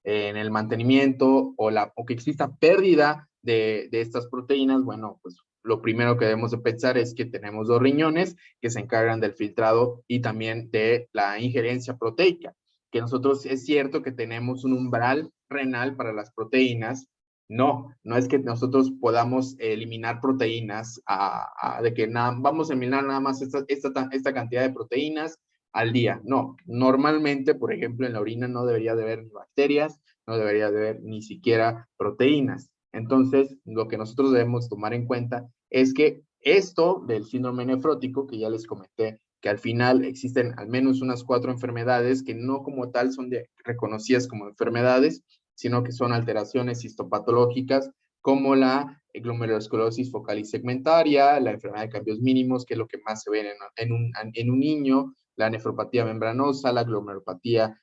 en el mantenimiento o que exista pérdida de estas proteínas, bueno, pues lo primero que debemos de pensar es que tenemos dos riñones que se encargan del filtrado y también de la injerencia proteica, que nosotros es cierto que tenemos un umbral renal para las proteínas. No es que nosotros podamos eliminar proteínas de que vamos a eliminar nada más esta cantidad de proteínas al día. No, normalmente, por ejemplo, en la orina no debería de haber ni bacterias, no debería de haber ni siquiera proteínas. Entonces, lo que nosotros debemos tomar en cuenta es que esto del síndrome nefrótico, que ya les comenté, que al final existen al menos unas 4 enfermedades que no como tal son reconocidas como enfermedades, sino que son alteraciones histopatológicas como la glomerulosclerosis focal y segmentaria, la enfermedad de cambios mínimos, que es lo que más se ve en un niño, la nefropatía membranosa, la glomerulopatía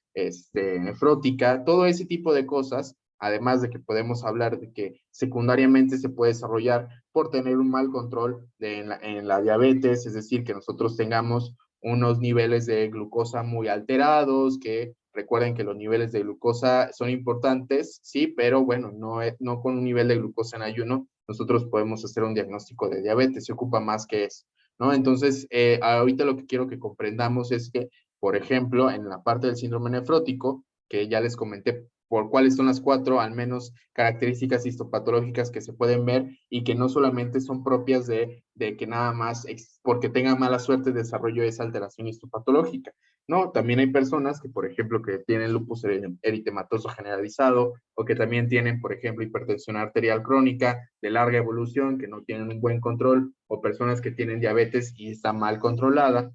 nefrótica, todo ese tipo de cosas, además de que podemos hablar de que secundariamente se puede desarrollar por tener un mal control en la diabetes, es decir, que nosotros tengamos unos niveles de glucosa muy alterados, que recuerden que los niveles de glucosa son importantes, sí, pero bueno, no con un nivel de glucosa en ayuno, nosotros podemos hacer un diagnóstico de diabetes, se ocupa más que eso, ¿no? Entonces, ahorita lo que quiero que comprendamos es que, por ejemplo, en la parte del síndrome nefrótico, que ya les comenté por cuáles son las 4, al menos, características histopatológicas que se pueden ver y que no solamente son propias de que nada más porque tengan mala suerte desarrollo esa alteración histopatológica. No, también hay personas que, por ejemplo, que tienen lupus eritematoso generalizado o que también tienen, por ejemplo, hipertensión arterial crónica de larga evolución, que no tienen un buen control, o personas que tienen diabetes y está mal controlada.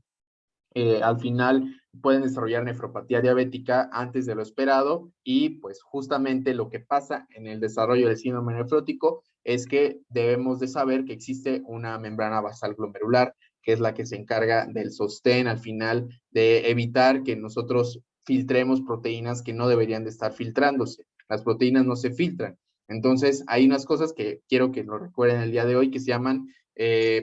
Al final pueden desarrollar nefropatía diabética antes de lo esperado y pues justamente lo que pasa en el desarrollo del síndrome nefrótico es que debemos de saber que existe una membrana basal glomerular que es la que se encarga del sostén al final de evitar que nosotros filtremos proteínas que no deberían de estar filtrándose. Las proteínas no se filtran. Entonces hay unas cosas que quiero que lo recuerden el día de hoy que se llaman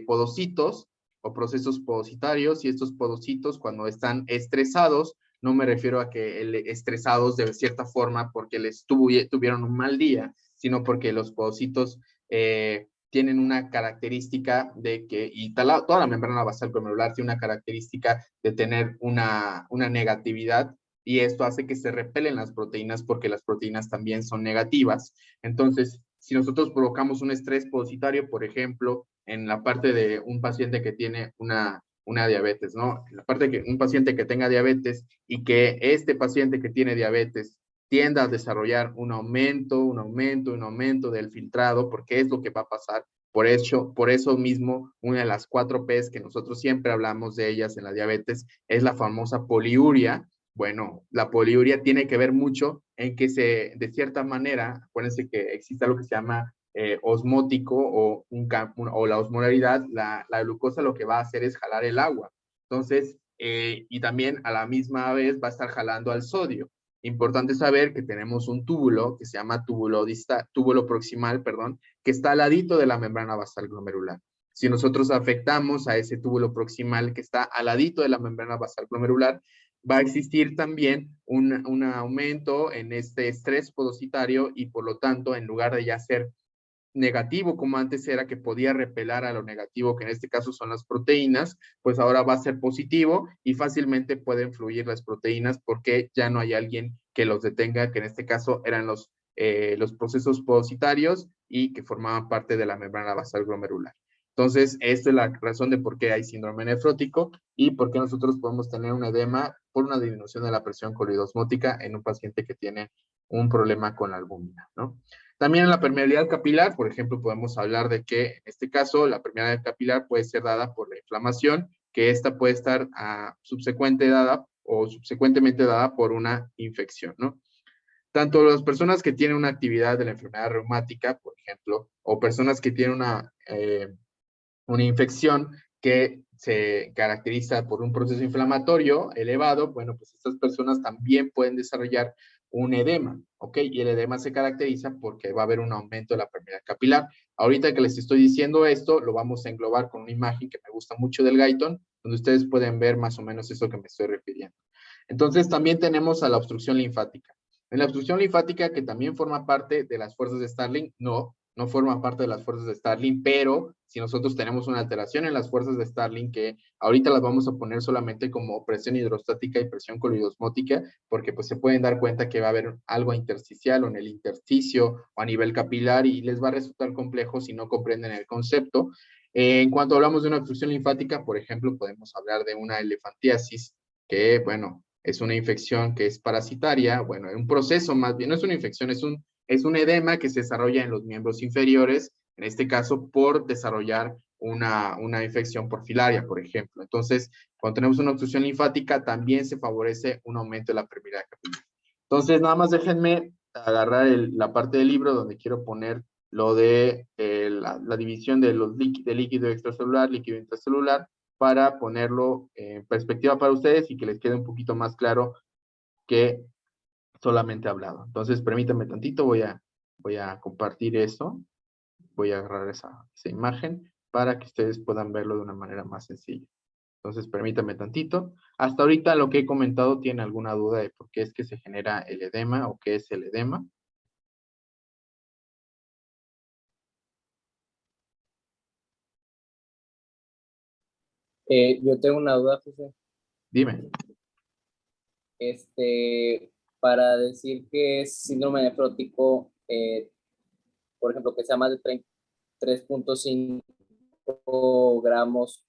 podocitos o procesos podocitarios, y estos podocitos cuando están estresados, no me refiero a que estresados de cierta forma porque tuvieron un mal día, sino porque los podocitos tienen una característica de que, y toda la membrana basal glomerular tiene una característica de tener una negatividad, y esto hace que se repelen las proteínas porque las proteínas también son negativas. Entonces, si nosotros provocamos un estrés podocitario, por ejemplo, en la parte de un paciente que tiene una diabetes, ¿no? En la parte de un paciente que tenga diabetes y que este paciente que tiene diabetes tienda a desarrollar un aumento del filtrado, porque es lo que va a pasar. Por eso mismo, una de las 4 P's que nosotros siempre hablamos de ellas en la diabetes es la famosa poliuria. Bueno, la poliuria tiene que ver mucho en que de cierta manera, acuérdense que existe lo que se llama osmótico o la osmolaridad, la glucosa lo que va a hacer es jalar el agua. Entonces, y también a la misma vez va a estar jalando al sodio. Importante saber que tenemos un túbulo que se llama túbulo proximal, perdón, que está al ladito de la membrana basal glomerular. Si nosotros afectamos a ese túbulo proximal que está al ladito de la membrana basal glomerular, va a existir también un aumento en este estrés podocitario y por lo tanto, en lugar de ya ser negativo como antes era, que podía repelar a lo negativo, que en este caso son las proteínas, pues ahora va a ser positivo y fácilmente pueden fluir las proteínas porque ya no hay alguien que los detenga, que en este caso eran los procesos podocitarios y que formaban parte de la membrana basal glomerular. Entonces, esta es la razón de por qué hay síndrome nefrótico y por qué nosotros podemos tener un edema por una disminución de la presión coloidosmótica en un paciente que tiene un problema con la albúmina, ¿no? También en la permeabilidad capilar, por ejemplo, podemos hablar de que en este caso la permeabilidad capilar puede ser dada por la inflamación, que esta puede estar subsecuentemente dada por una infección, ¿no? Tanto las personas que tienen una actividad de la enfermedad reumática, por ejemplo, o personas que tienen una infección que se caracteriza por un proceso inflamatorio elevado, bueno, pues estas personas también pueden desarrollar un edema, ¿ok? Y el edema se caracteriza porque va a haber un aumento de la permeabilidad capilar. Ahorita que les estoy diciendo esto, lo vamos a englobar con una imagen que me gusta mucho del Guyton, donde ustedes pueden ver más o menos eso que me estoy refiriendo. Entonces, también tenemos a la obstrucción linfática. En la obstrucción linfática, que también forma parte de las fuerzas de Starling, no forma parte de las fuerzas de Starling, pero si nosotros tenemos una alteración en las fuerzas de Starling, que ahorita las vamos a poner solamente como presión hidrostática y presión coloidosmótica, porque pues se pueden dar cuenta que va a haber algo intersticial o en el intersticio o a nivel capilar y les va a resultar complejo si no comprenden el concepto. En cuanto hablamos de una obstrucción linfática, por ejemplo, podemos hablar de una elefantiasis, que, bueno, es una infección que es parasitaria, bueno, un proceso más bien, no es una infección, es un edema que se desarrolla en los miembros inferiores, en este caso por desarrollar una infección porfilaria, por ejemplo. Entonces, cuando tenemos una obstrucción linfática, también se favorece un aumento de la permeabilidad capilar. Entonces, nada más déjenme agarrar la parte del libro donde quiero poner lo de la división de de líquido extracelular, líquido intracelular, para ponerlo en perspectiva para ustedes y que les quede un poquito más claro que solamente hablado. Entonces, permítanme tantito, voy a compartir eso, voy a agarrar esa imagen para que ustedes puedan verlo de una manera más sencilla. Entonces, permítanme tantito. Hasta ahorita lo que he comentado, ¿tiene alguna duda de por qué es que se genera el edema o qué es el edema? Yo tengo una duda, José. Dime. Para decir que es síndrome nefrótico, por ejemplo, que sea más de 3.5 gramos,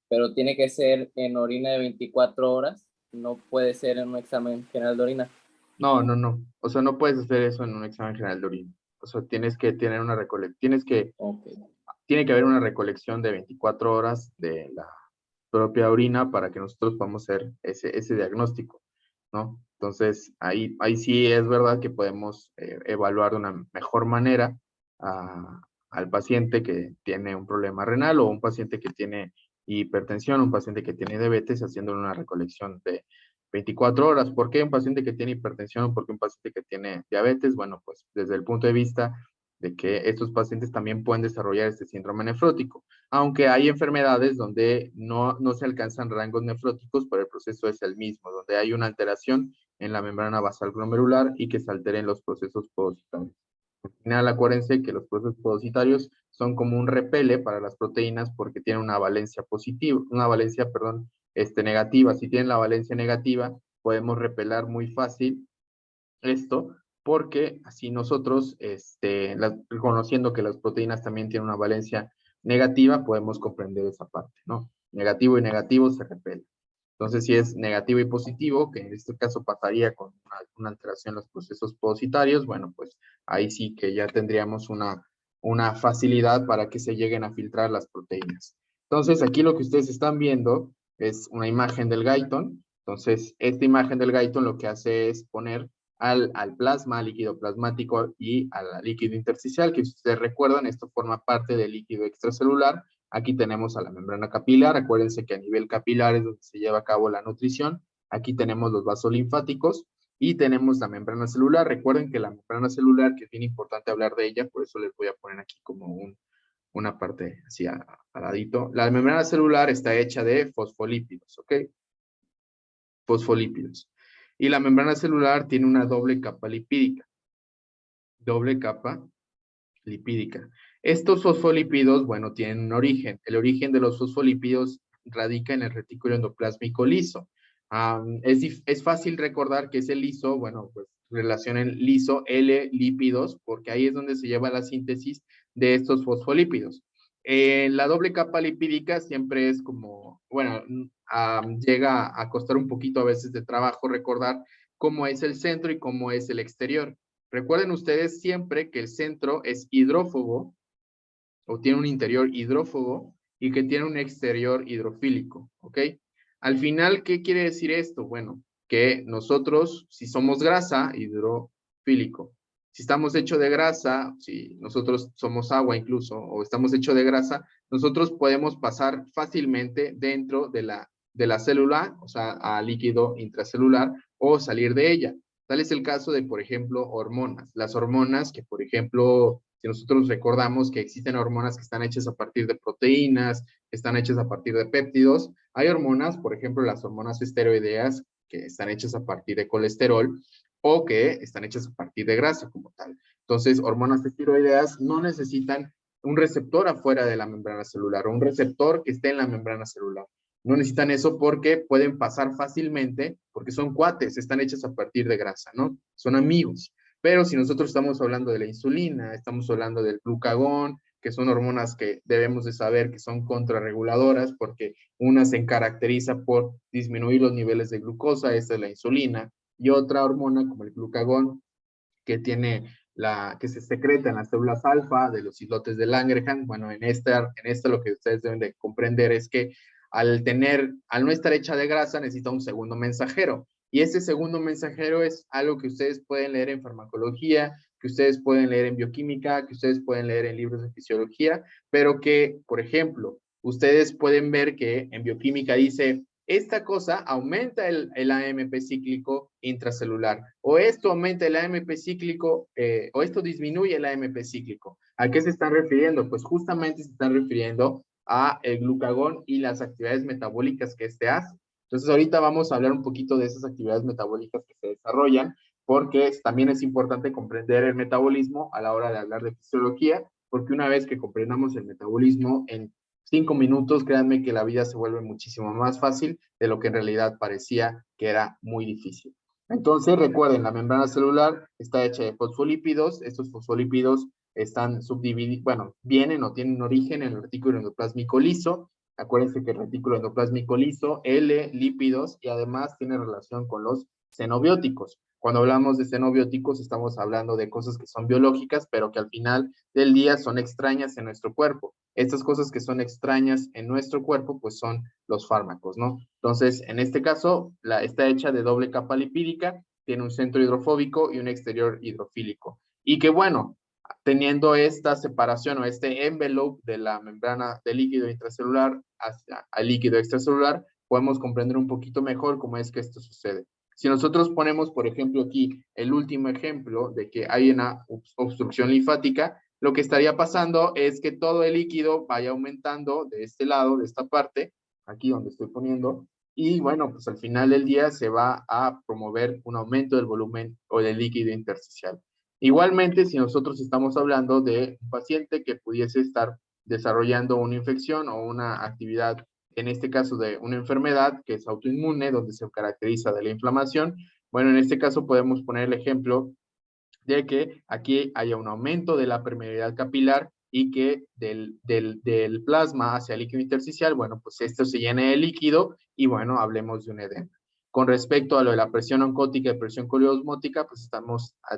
pero tiene que ser en orina de 24 horas, no puede ser en un examen general de orina. No. O sea, no puedes hacer eso en un examen general de orina. O sea, tienes que tener una recolección, Okay. tiene que haber una recolección de 24 horas de la propia orina para que nosotros podamos hacer ese diagnóstico, ¿no? Entonces, ahí sí es verdad que podemos evaluar de una mejor manera al paciente que tiene un problema renal o un paciente que tiene hipertensión, un paciente que tiene diabetes, haciendo una recolección de 24 horas. ¿Por qué un paciente que tiene hipertensión o por qué un paciente que tiene diabetes? Bueno, pues desde el punto de vista de que estos pacientes también pueden desarrollar este síndrome nefrótico, aunque hay enfermedades donde no se alcanzan rangos nefróticos, pero el proceso es el mismo, donde hay una alteración en la membrana basal glomerular y que se alteren los procesos podocitarios. Al final, acuérdense que los procesos podocitarios son como un repele para las proteínas porque tienen una valencia positiva, negativa. Si tienen la valencia negativa, podemos repelar muy fácil esto, porque así nosotros, conociendo que las proteínas también tienen una valencia negativa, podemos comprender esa parte, ¿no? Negativo y negativo se repelen. Entonces, si es negativo y positivo, que en este caso pasaría con una alteración en los procesos podocitarios, bueno, pues ahí sí que ya tendríamos una facilidad para que se lleguen a filtrar las proteínas. Entonces, aquí lo que ustedes están viendo es una imagen del Guyton. Entonces, esta imagen del Guyton lo que hace es poner al plasma, al líquido plasmático y al líquido intersticial, que si ustedes recuerdan, esto forma parte del líquido extracelular. Aquí tenemos a la membrana capilar, acuérdense que a nivel capilar es donde se lleva a cabo la nutrición. Aquí tenemos los vasos linfáticos y tenemos la membrana celular. Recuerden que la membrana celular, que es bien importante hablar de ella, por eso les voy a poner aquí como una parte así al ladito. La membrana celular está hecha de fosfolípidos, ¿ok? Fosfolípidos. Y la membrana celular tiene una doble capa lipídica. Doble capa lipídica. Estos fosfolípidos, bueno, tienen un origen. El origen de los fosfolípidos radica en el retículo endoplásmico liso. Es fácil recordar que ese liso, bueno, pues relacionen liso, L-lípidos, porque ahí es donde se lleva la síntesis de estos fosfolípidos. La doble capa lipídica siempre es como, bueno, llega a costar un poquito a veces de trabajo recordar cómo es el centro y cómo es el exterior. Recuerden ustedes siempre que el centro es hidrófobo o tiene un interior hidrófobo y que tiene un exterior hidrofílico, ¿ok? Al final, ¿qué quiere decir esto? Bueno, que nosotros, si somos grasa, hidrofílico. Si estamos hechos de grasa, si nosotros somos agua incluso, o estamos hechos de grasa, nosotros podemos pasar fácilmente dentro de la célula, o sea, a líquido intracelular, o salir de ella. Tal es el caso de, por ejemplo, hormonas. Las hormonas que, por ejemplo, si nosotros recordamos que existen hormonas que están hechas a partir de proteínas, que están hechas a partir de péptidos, hay hormonas, por ejemplo, las hormonas esteroideas, que están hechas a partir de colesterol o que están hechas a partir de grasa como tal. Entonces, hormonas esteroideas no necesitan un receptor afuera de la membrana celular o un receptor que esté en la membrana celular. No necesitan eso porque pueden pasar fácilmente, porque son cuates, están hechas a partir de grasa, ¿no? Son amigos. Pero si nosotros estamos hablando de la insulina, estamos hablando del glucagón, que son hormonas que debemos de saber que son contrarreguladoras porque una se caracteriza por disminuir los niveles de glucosa, esta es la insulina, y otra hormona como el glucagón que tiene que se secreta en las células alfa de los islotes de Langerhans. Bueno, en esta lo que ustedes deben de comprender es que al no estar hecha de grasa, necesita un segundo mensajero. Y ese segundo mensajero es algo que ustedes pueden leer en farmacología, que ustedes pueden leer en bioquímica, que ustedes pueden leer en libros de fisiología, pero que, por ejemplo, ustedes pueden ver que en bioquímica dice, esta cosa aumenta el AMP cíclico intracelular, o esto aumenta el AMP cíclico, o esto disminuye el AMP cíclico. ¿A qué se están refiriendo? Pues justamente se están refiriendo a el glucagón y las actividades metabólicas que este hace. Entonces ahorita vamos a hablar un poquito de esas actividades metabólicas que se desarrollan, porque también es importante comprender el metabolismo a la hora de hablar de fisiología, porque una vez que comprendamos el metabolismo en 5 minutos, créanme que la vida se vuelve muchísimo más fácil de lo que en realidad parecía que era muy difícil. Entonces, recuerden, la membrana celular está hecha de fosfolípidos. Estos fosfolípidos están subdivididos, bueno, vienen o tienen origen en el retículo endoplásmico liso. Acuérdense que el retículo endoplásmico liso, L, lípidos, y además tiene relación con los xenobióticos. Cuando hablamos de xenobióticos, estamos hablando de cosas que son biológicas, pero que al final del día son extrañas en nuestro cuerpo. Estas cosas que son extrañas en nuestro cuerpo, pues son los fármacos, ¿no? Entonces, en este caso, está hecha de doble capa lipídica, tiene un centro hidrofóbico y un exterior hidrofílico. Y que bueno, teniendo esta separación o este envelope de la membrana del líquido intracelular hacia el líquido extracelular, podemos comprender un poquito mejor cómo es que esto sucede. Si nosotros ponemos, por ejemplo, aquí el último ejemplo de que hay una obstrucción linfática, lo que estaría pasando es que todo el líquido vaya aumentando de este lado, de esta parte, aquí donde estoy poniendo, y bueno, pues al final del día se va a promover un aumento del volumen o del líquido intersticial. Igualmente, si nosotros estamos hablando de un paciente que pudiese estar desarrollando una infección o una actividad, en este caso de una enfermedad que es autoinmune, donde se caracteriza de la inflamación, bueno, en este caso podemos poner el ejemplo de que aquí haya un aumento de la permeabilidad capilar y que del plasma hacia el líquido intersticial, bueno, pues esto se llene de líquido y bueno, hablemos de un edema. Con respecto a lo de la presión oncótica y presión coleosmótica, pues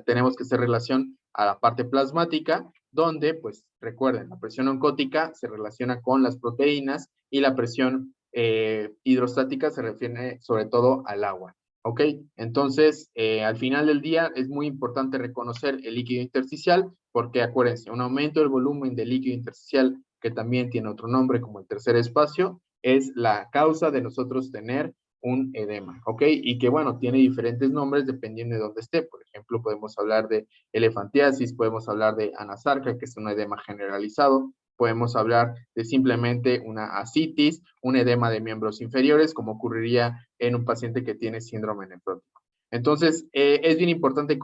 tenemos que hacer relación a la parte plasmática, donde, pues recuerden, la presión oncótica se relaciona con las proteínas y la presión hidrostática se refiere sobre todo al agua. ¿Ok? Entonces, al final del día es muy importante reconocer el líquido intersticial porque acuérdense, un aumento del volumen del líquido intersticial, que también tiene otro nombre como el tercer espacio, es la causa de nosotros tener un edema, ¿ok? Y que bueno, tiene diferentes nombres dependiendo de dónde esté. Por ejemplo, podemos hablar de elefantiasis, podemos hablar de anasarca, que es un edema generalizado, podemos hablar de simplemente una ascitis, un edema de miembros inferiores, como ocurriría en un paciente que tiene síndrome nefrótico. Entonces, es bien importante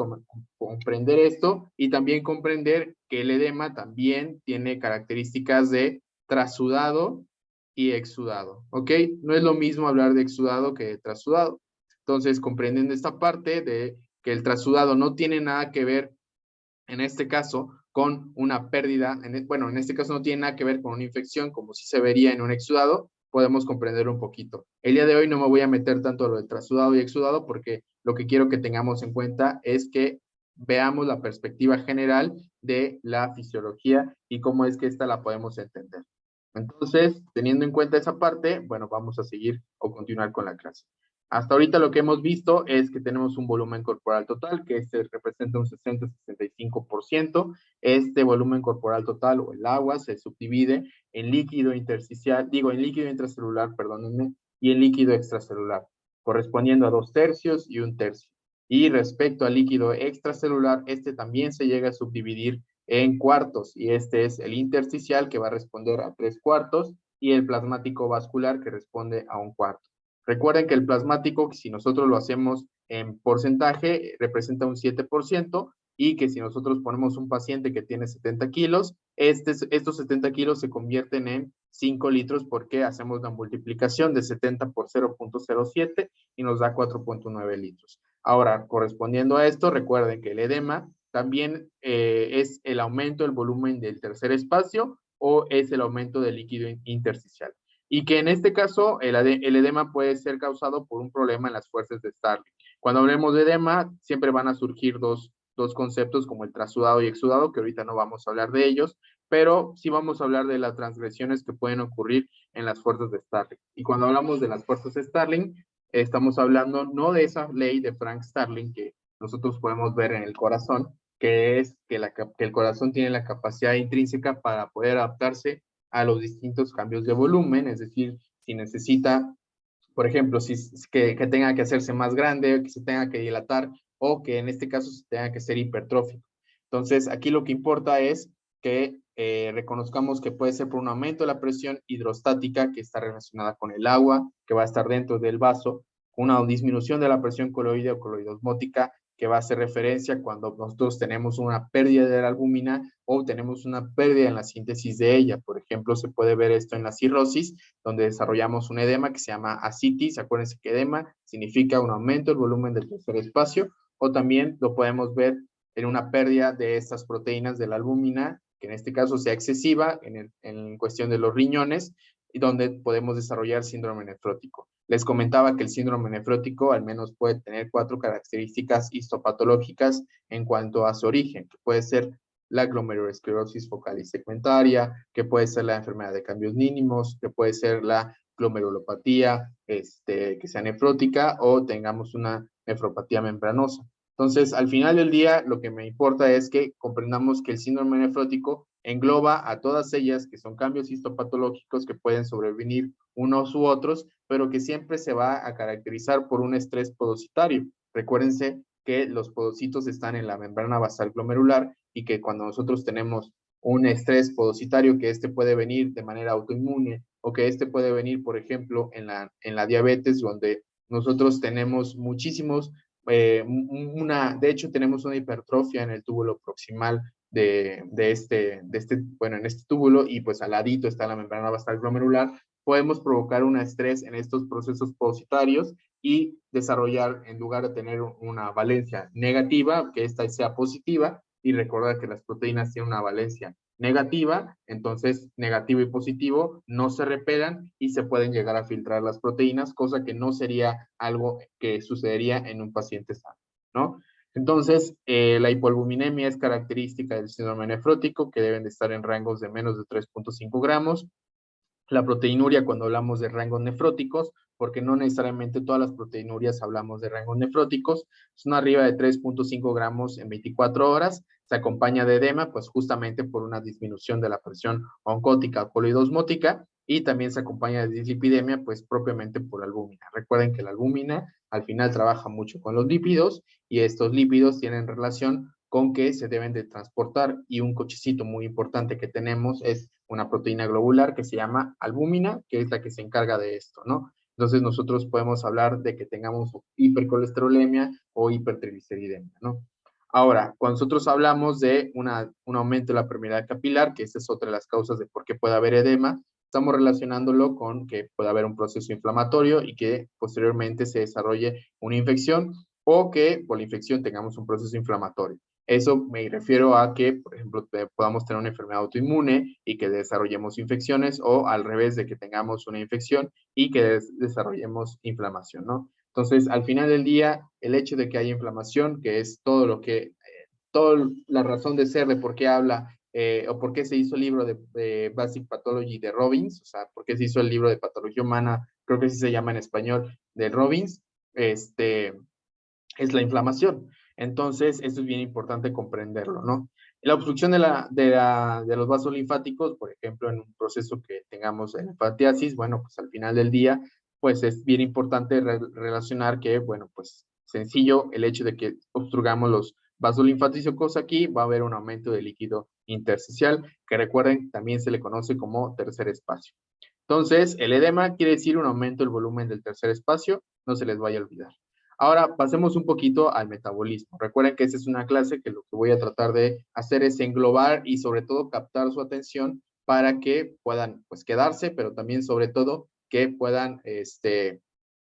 comprender esto y también comprender que el edema también tiene características de trasudado y exudado, ¿ok? No es lo mismo hablar de exudado que de trasudado. Entonces, comprendiendo esta parte de que el trasudado no tiene nada que ver, en este caso, con una pérdida, bueno, en este caso no tiene nada que ver con una infección, como si se vería en un exudado, podemos comprender un poquito. El día de hoy no me voy a meter tanto a lo de trasudado y exudado porque lo que quiero que tengamos en cuenta es que veamos la perspectiva general de la fisiología y cómo es que esta la podemos entender. Entonces, teniendo en cuenta esa parte, bueno, vamos a seguir o continuar con la clase. Hasta ahorita lo que hemos visto es que tenemos un volumen corporal total, que representa un 60-65%. Este volumen corporal total, o el agua, se subdivide en líquido intersticial, en líquido intracelular, perdónenme, y en líquido extracelular, correspondiendo a 2/3 y 1/3. Y respecto al líquido extracelular, este también se llega a subdividir en cuartos, y este es el intersticial, que va a responder a 3/4, y el plasmático vascular, que responde a 1/4. Recuerden que el plasmático, si nosotros lo hacemos en porcentaje, representa un 7%, y que si nosotros ponemos un paciente que tiene 70 kilos, estos 70 kilos se convierten en 5 litros, porque hacemos la multiplicación de 70 por 0.07 y nos da 4.9 litros. Ahora, correspondiendo a esto, recuerden que el edema también es el aumento del volumen del tercer espacio, o es el aumento del líquido intersticial. Y que en este caso el edema puede ser causado por un problema en las fuerzas de Starling. Cuando hablemos de edema, siempre van a surgir dos conceptos, como el trasudado y exudado, que ahorita no vamos a hablar de ellos, pero sí vamos a hablar de las transgresiones que pueden ocurrir en las fuerzas de Starling. Y cuando hablamos de las fuerzas de Starling, estamos hablando no de esa ley de Frank Starling que nosotros podemos ver en el corazón, que es que el corazón tiene la capacidad intrínseca para poder adaptarse a los distintos cambios de volumen. Es decir, si necesita, por ejemplo, que tenga que hacerse más grande, que se tenga que dilatar, o que en este caso se tenga que ser hipertrófico. Entonces, aquí lo que importa es que reconozcamos que puede ser por un aumento de la presión hidrostática, que está relacionada con el agua, que va a estar dentro del vaso, una disminución de la presión coloide o coloidosmótica, que va a hacer referencia cuando nosotros tenemos una pérdida de la albúmina o tenemos una pérdida en la síntesis de ella. Por ejemplo, se puede ver esto en la cirrosis, donde desarrollamos un edema que se llama ascitis. Acuérdense que edema significa un aumento del volumen del tercer espacio, o también lo podemos ver en una pérdida de estas proteínas de la albúmina, que en este caso sea excesiva en cuestión de los riñones, y donde podemos desarrollar síndrome nefrótico. Les comentaba que el síndrome nefrótico al menos puede tener 4 características histopatológicas en cuanto a su origen, que puede ser la glomerulosclerosis focal y segmentaria, que puede ser la enfermedad de cambios mínimos, que puede ser la glomerulopatía que sea nefrótica, o tengamos una nefropatía membranosa. Entonces, al final del día, lo que me importa es que comprendamos que el síndrome nefrótico engloba a todas ellas, que son cambios histopatológicos que pueden sobrevenir unos u otros, pero que siempre se va a caracterizar por un estrés podocitario. Recuérdense que los podocitos están en la membrana basal glomerular, y que cuando nosotros tenemos un estrés podocitario, que puede venir de manera autoinmune, o que puede venir, por ejemplo, en la diabetes, donde nosotros tenemos muchísimos, de hecho tenemos una hipertrofia en el túbulo proximal en este túbulo, y pues al ladito está la membrana basal glomerular. Podemos provocar un estrés en estos procesos podocitarios y desarrollar, en lugar de tener una valencia negativa, que esta sea positiva, y recordar que las proteínas tienen una valencia negativa. Entonces negativo y positivo no se repelan y se pueden llegar a filtrar las proteínas, cosa que no sería algo que sucedería en un paciente sano, ¿no? Entonces, la hipoalbuminemia es característica del síndrome nefrótico, que deben de estar en rangos de menos de 3.5 gramos. La proteinuria, cuando hablamos de rangos nefróticos, porque no necesariamente todas las proteinurias hablamos de rangos nefróticos, son arriba de 3.5 gramos en 24 horas, se acompaña de edema, pues justamente por una disminución de la presión oncótica o coloidosmótica, y también se acompaña de dislipidemia, pues propiamente por albúmina. Recuerden que la albúmina al final trabaja mucho con los lípidos, y estos lípidos tienen relación con que se deben de transportar, y un cochecito muy importante que tenemos es una proteína globular que se llama albúmina, que es la que se encarga de esto, ¿no? Entonces nosotros podemos hablar de que tengamos hipercolesterolemia o hipertrigliceridemia, ¿no? Ahora, cuando nosotros hablamos de un aumento de la permeabilidad capilar, que esta es otra de las causas de por qué puede haber edema, estamos relacionándolo con que puede haber un proceso inflamatorio y que posteriormente se desarrolle una infección, o que por la infección tengamos un proceso inflamatorio. Eso me refiero a que, por ejemplo, podamos tener una enfermedad autoinmune y que desarrollemos infecciones, o al revés, de que tengamos una infección y que desarrollemos inflamación, ¿no? Entonces, al final del día, el hecho de que haya inflamación, que es toda la razón de ser de por qué habla, o por qué se hizo el libro de Basic Pathology de Robbins, o sea, por qué se hizo el libro de Patología Humana, creo que así se llama en español, de Robbins, es la inflamación. Entonces, esto es bien importante comprenderlo, ¿no? La obstrucción de los vasos linfáticos, por ejemplo, en un proceso que tengamos linfatiasis, bueno, pues al final del día, pues es bien importante relacionar que, bueno, pues sencillo, el hecho de que obstrugamos los vasos linfáticos aquí, va a haber un aumento de líquido intersticial, que recuerden, también se le conoce como tercer espacio. Entonces, el edema quiere decir un aumento del volumen del tercer espacio, no se les vaya a olvidar. Ahora, pasemos un poquito al metabolismo. Recuerden que esta es una clase que lo que voy a tratar de hacer es englobar y sobre todo captar su atención para que puedan pues quedarse, pero también sobre todo que puedan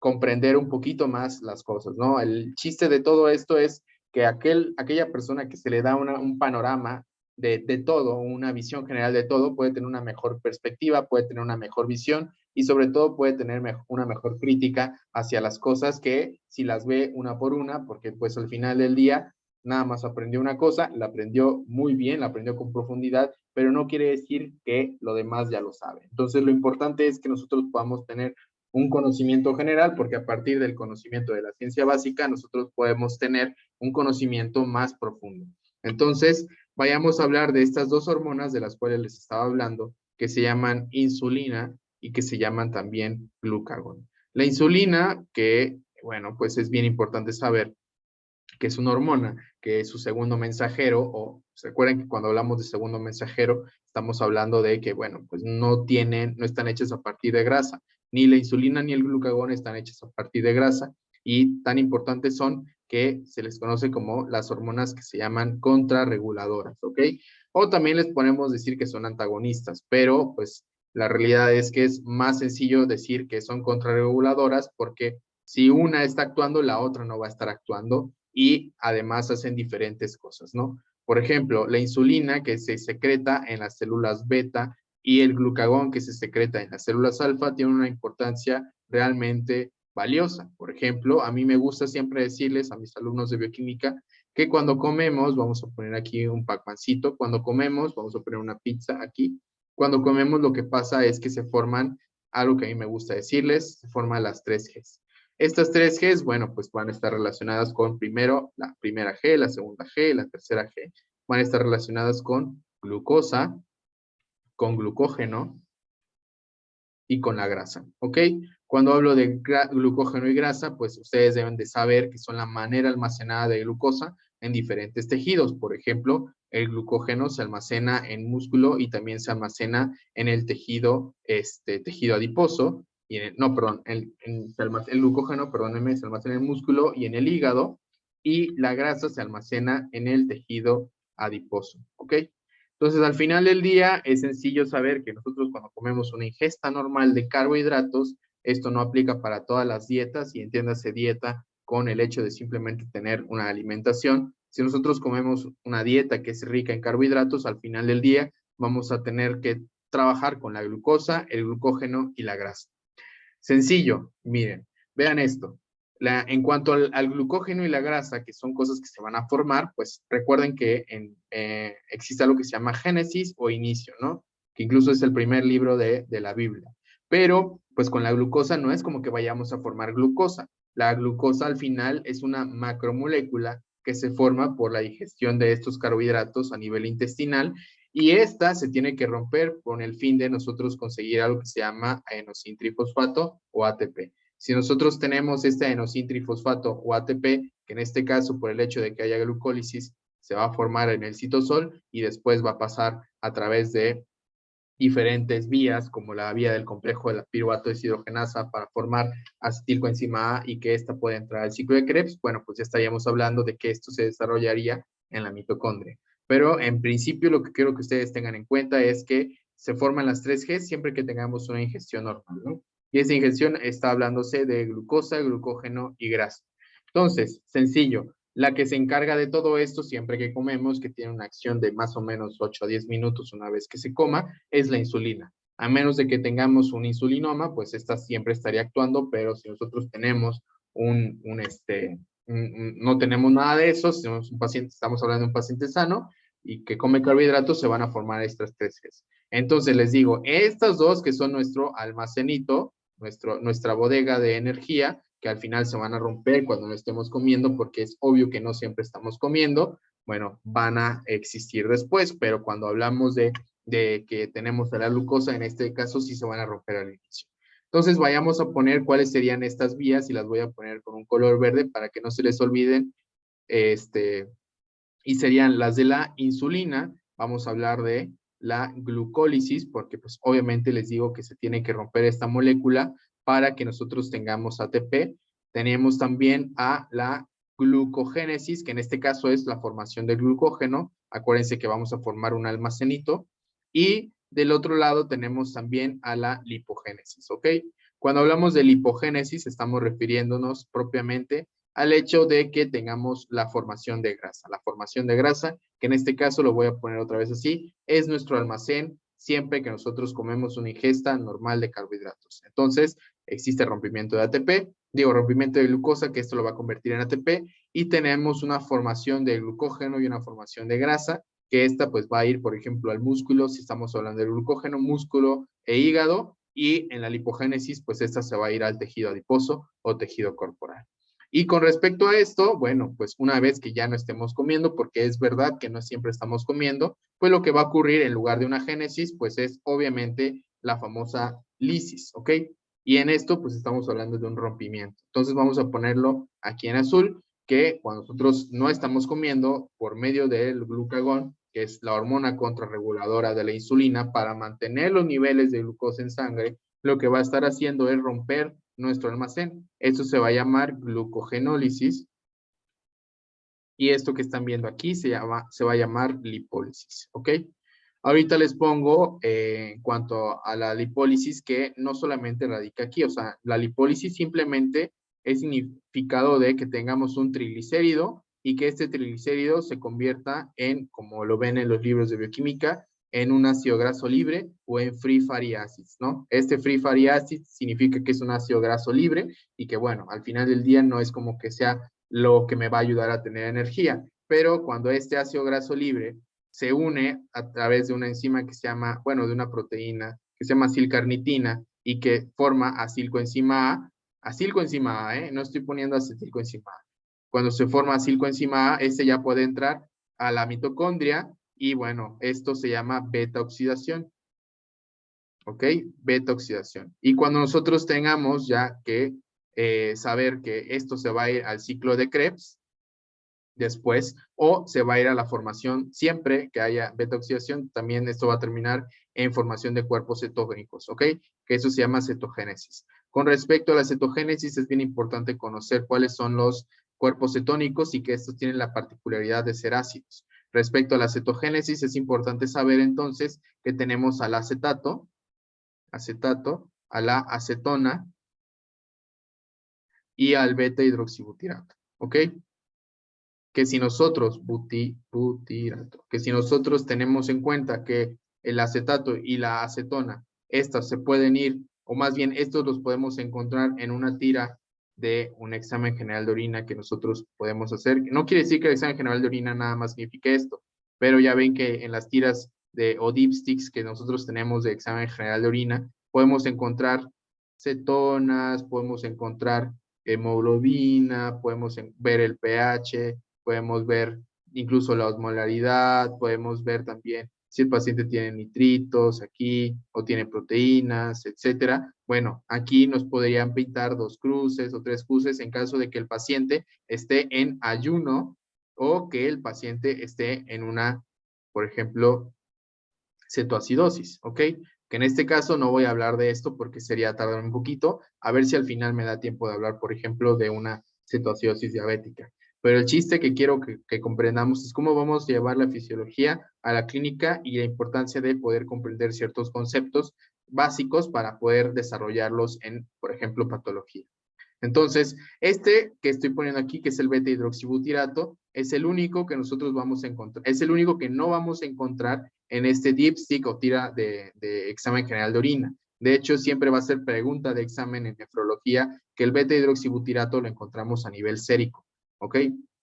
comprender un poquito más las cosas, ¿no? El chiste de todo esto es que aquella persona que se le da un panorama de todo, una visión general de todo, puede tener una mejor perspectiva, puede tener una mejor visión y sobre todo puede tener una mejor crítica hacia las cosas que si las ve una por una, porque pues al final del día nada más aprendió una cosa, la aprendió muy bien, la aprendió con profundidad, pero no quiere decir que lo demás ya lo sabe. Entonces lo importante es que nosotros podamos tener un conocimiento general, porque a partir del conocimiento de la ciencia básica nosotros podemos tener un conocimiento más profundo. Entonces, vayamos a hablar de estas dos hormonas de las cuales les estaba hablando, que se llaman insulina y que se llaman también glucagón. La insulina, que, bueno, pues es bien importante saber que es una hormona, que es su segundo mensajero, o recuerden que cuando hablamos de segundo mensajero, estamos hablando de que, bueno, pues no están hechas a partir de grasa, ni la insulina ni el glucagón están hechas a partir de grasa, y tan importantes son que se les conoce como las hormonas que se llaman contrarreguladoras, ¿ok? O también les podemos decir que son antagonistas, pero pues la realidad es que es más sencillo decir que son contrarreguladoras porque si una está actuando, la otra no va a estar actuando y además hacen diferentes cosas, ¿no? Por ejemplo, la insulina que se secreta en las células beta y el glucagón que se secreta en las células alfa tiene una importancia realmente valiosa. Por ejemplo, a mí me gusta siempre decirles a mis alumnos de bioquímica que cuando comemos, vamos a poner aquí un Pac-Mancito, cuando comemos, vamos a poner una pizza aquí, cuando comemos lo que pasa es que se forman, algo que a mí me gusta decirles, se forman las 3 Gs. Estas 3 Gs, bueno, pues van a estar relacionadas con primero la primera G, la segunda G, la tercera G. Van a estar relacionadas con glucosa, con glucógeno y con la grasa, ¿ok? Cuando hablo de glucógeno y grasa, pues ustedes deben de saber que son la manera almacenada de glucosa en diferentes tejidos. Por ejemplo, el glucógeno se almacena en músculo y también se almacena en el tejido, tejido adiposo. No, perdón, el glucógeno, perdónenme, se almacena en el músculo y en el hígado, y la grasa se almacena en el tejido adiposo, ¿ok? Entonces, al final del día, es sencillo saber que nosotros cuando comemos una ingesta normal de carbohidratos, esto no aplica para todas las dietas, y entiéndase dieta con el hecho de simplemente tener una alimentación. Si nosotros comemos una dieta que es rica en carbohidratos, al final del día vamos a tener que trabajar con la glucosa, el glucógeno y la grasa. Sencillo, miren, vean esto. En cuanto al glucógeno y la grasa, que son cosas que se van a formar, pues recuerden que existe algo que se llama Génesis o Inicio, ¿no? Que incluso es el primer libro de la Biblia. Pero, pues con la glucosa no es como que vayamos a formar glucosa. La glucosa al final es una macromolécula que se forma por la digestión de estos carbohidratos a nivel intestinal, y esta se tiene que romper con el fin de nosotros conseguir algo que se llama adenosíntrifosfato o ATP. Si nosotros tenemos este adenosíntrifosfato o ATP, que en este caso por el hecho de que haya glucólisis, se va a formar en el citosol y después va a pasar a través de diferentes vías, como la vía del complejo de la piruvato deshidrogenasa para formar acetilcoenzima A y que esta pueda entrar al ciclo de Krebs, bueno, pues ya estaríamos hablando de que esto se desarrollaría en la mitocondria. Pero en principio lo que quiero que ustedes tengan en cuenta es que se forman las 3 G siempre que tengamos una ingestión normal, ¿no? Y esa ingestión está hablándose de glucosa, glucógeno y grasa. Entonces, sencillo, la que se encarga de todo esto siempre que comemos, que tiene una acción de más o menos 8 a 10 minutos una vez que se coma, es la insulina. A menos de que tengamos un insulinoma, pues esta siempre estaría actuando, pero si nosotros tenemos no tenemos nada de eso, si tenemos un paciente, estamos hablando de un paciente sano y que come carbohidratos, se van a formar estas 3 Gs. Entonces les digo, estas dos que son nuestro almacenito, nuestra bodega de energía, que al final se van a romper cuando no estemos comiendo, porque es obvio que no siempre estamos comiendo, bueno, van a existir después, pero cuando hablamos de que tenemos la glucosa, en este caso sí se van a romper al inicio. Entonces vayamos a poner cuáles serían estas vías y las voy a poner con un color verde para que no se les olviden. Y serían las de la insulina. Vamos a hablar de la glucólisis, porque pues obviamente les digo que se tiene que romper esta molécula para que nosotros tengamos ATP. Tenemos también a la glucogénesis, que en este caso es la formación del glucógeno. Acuérdense que vamos a formar un almacenito. Y del otro lado tenemos también a la lipogénesis, ¿ok? Cuando hablamos de lipogénesis, estamos refiriéndonos propiamente al hecho de que tengamos la formación de grasa. La formación de grasa, que en este caso lo voy a poner otra vez así, es nuestro almacén siempre que nosotros comemos una ingesta normal de carbohidratos. Entonces, existe rompimiento de ATP, rompimiento de glucosa, que esto lo va a convertir en ATP, y tenemos una formación de glucógeno y una formación de grasa, que esta pues va a ir, por ejemplo, al músculo, si estamos hablando de glucógeno, músculo e hígado, y en la lipogénesis, pues esta se va a ir al tejido adiposo o tejido corporal. Y con respecto a esto, bueno, pues una vez que ya no estemos comiendo, porque es verdad que no siempre estamos comiendo, pues lo que va a ocurrir en lugar de una génesis, pues es obviamente la famosa lisis, ¿ok? Y en esto, pues estamos hablando de un rompimiento. Entonces vamos a ponerlo aquí en azul, que cuando nosotros no estamos comiendo, por medio del glucagón, que es la hormona contrarreguladora de la insulina, para mantener los niveles de glucosa en sangre, lo que va a estar haciendo es romper nuestro almacén. Esto se va a llamar glucogenólisis. Y esto que están viendo aquí se va a llamar lipólisis, ¿ok? Ahorita les pongo en cuanto a la lipólisis que no solamente radica aquí, o sea, la lipólisis simplemente es significado de que tengamos un triglicérido y que este triglicérido se convierta en, como lo ven en los libros de bioquímica, en un ácido graso libre o en free fatty acids, ¿no? Este free fatty acid significa que es un ácido graso libre y que, bueno, al final del día no es como que sea lo que me va a ayudar a tener energía, pero cuando este ácido graso libre se une a través de una enzima que se llama, bueno, de una proteína que se llama acilcarnitina y que forma acilcoenzima A, ¿eh? No estoy poniendo acetilcoenzima A. Cuando se forma acilcoenzima A, este ya puede entrar a la mitocondria y bueno, esto se llama beta oxidación. ¿Ok? Beta oxidación. Y cuando nosotros tengamos ya que saber que esto se va a ir al ciclo de Krebs después, o se va a ir a la formación, siempre que haya beta oxidación, también esto va a terminar en formación de cuerpos cetogénicos, ¿ok? Que eso se llama cetogénesis. Con respecto a la cetogénesis, es bien importante conocer cuáles son los cuerpos cetónicos y que estos tienen la particularidad de ser ácidos. Respecto a la cetogénesis, es importante saber entonces que tenemos al acetato, a la acetona y al beta hidroxibutirato, ¿ok? Que si nosotros, butirato, que si nosotros tenemos en cuenta que el acetato y la acetona, estas se pueden ir, o más bien estos los podemos encontrar en una tira de un examen general de orina que nosotros podemos hacer. No quiere decir que el examen general de orina nada más signifique esto, pero ya ven que en las tiras o dipsticks que nosotros tenemos de examen general de orina, podemos encontrar cetonas, podemos encontrar hemoglobina, podemos ver el pH, podemos ver incluso la osmolaridad, podemos ver también si el paciente tiene nitritos aquí o tiene proteínas, etcétera. Bueno, aquí nos podrían pintar 2 cruces o 3 cruces en caso de que el paciente esté en ayuno o que el paciente esté en una, por ejemplo, cetoacidosis, ¿ok? Que en este caso no voy a hablar de esto porque sería tardar un poquito, a ver si al final me da tiempo de hablar, por ejemplo, de una cetoacidosis diabética. Pero el chiste que quiero que comprendamos es cómo vamos a llevar la fisiología a la clínica y la importancia de poder comprender ciertos conceptos básicos para poder desarrollarlos en, por ejemplo, patología. Entonces, este que estoy poniendo aquí, que es el beta hidroxibutirato, es el único que nosotros vamos a encontrar, es el único que no vamos a encontrar en este dipstick o tira de examen general de orina. De hecho, siempre va a ser pregunta de examen en nefrología que el beta hidroxibutirato lo encontramos a nivel sérico, ¿ok?